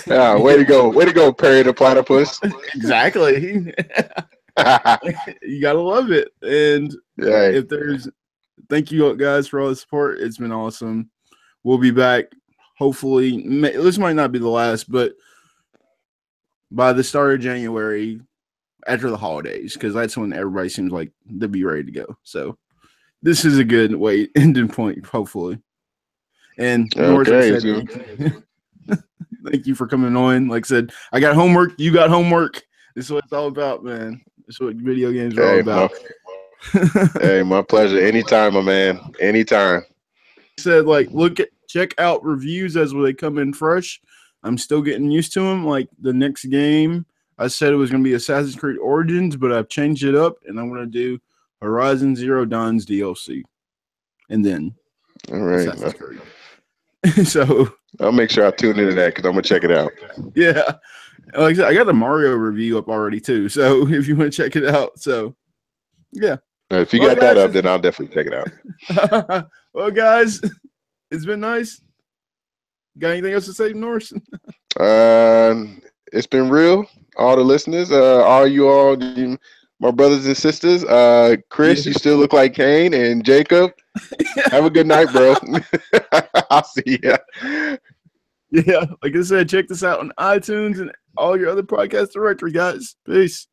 Way to go, Perry the Platypus. Exactly. You gotta love it. And thank you guys for all the support. It's been awesome. We'll be back. Hopefully, this might not be the last, but by the start of January, after the holidays, because that's when everybody seems like they'll be ready to go. So this is a good ending point, hopefully. And Norris said, thank you for coming on. Like I said, I got homework. You got homework. This is what it's all about, man. This is what video games are all about. Hey, my pleasure. Anytime, my man. Anytime. Said, check out reviews as they come in fresh. I'm still getting used to them. Like the next game, I said it was going to be Assassin's Creed Origins, but I've changed it up, and I'm going to do Horizon Zero Dawn's DLC. And then all right. So I'll make sure I tune into that because I'm gonna check it out. Yeah, like I said, I got the Mario review up already too. So if you want to check it out, yeah. If you got that up, then I'll definitely check it out. Well, guys, it's been nice. Got anything else to say, Norris? It's been real. All the listeners, all you all, my brothers and sisters. Chris, you still look like Kane, and Jacob. Have a good night, bro. I'll see ya. Yeah, like I said, check this out on iTunes and all your other podcast directory, guys. Peace.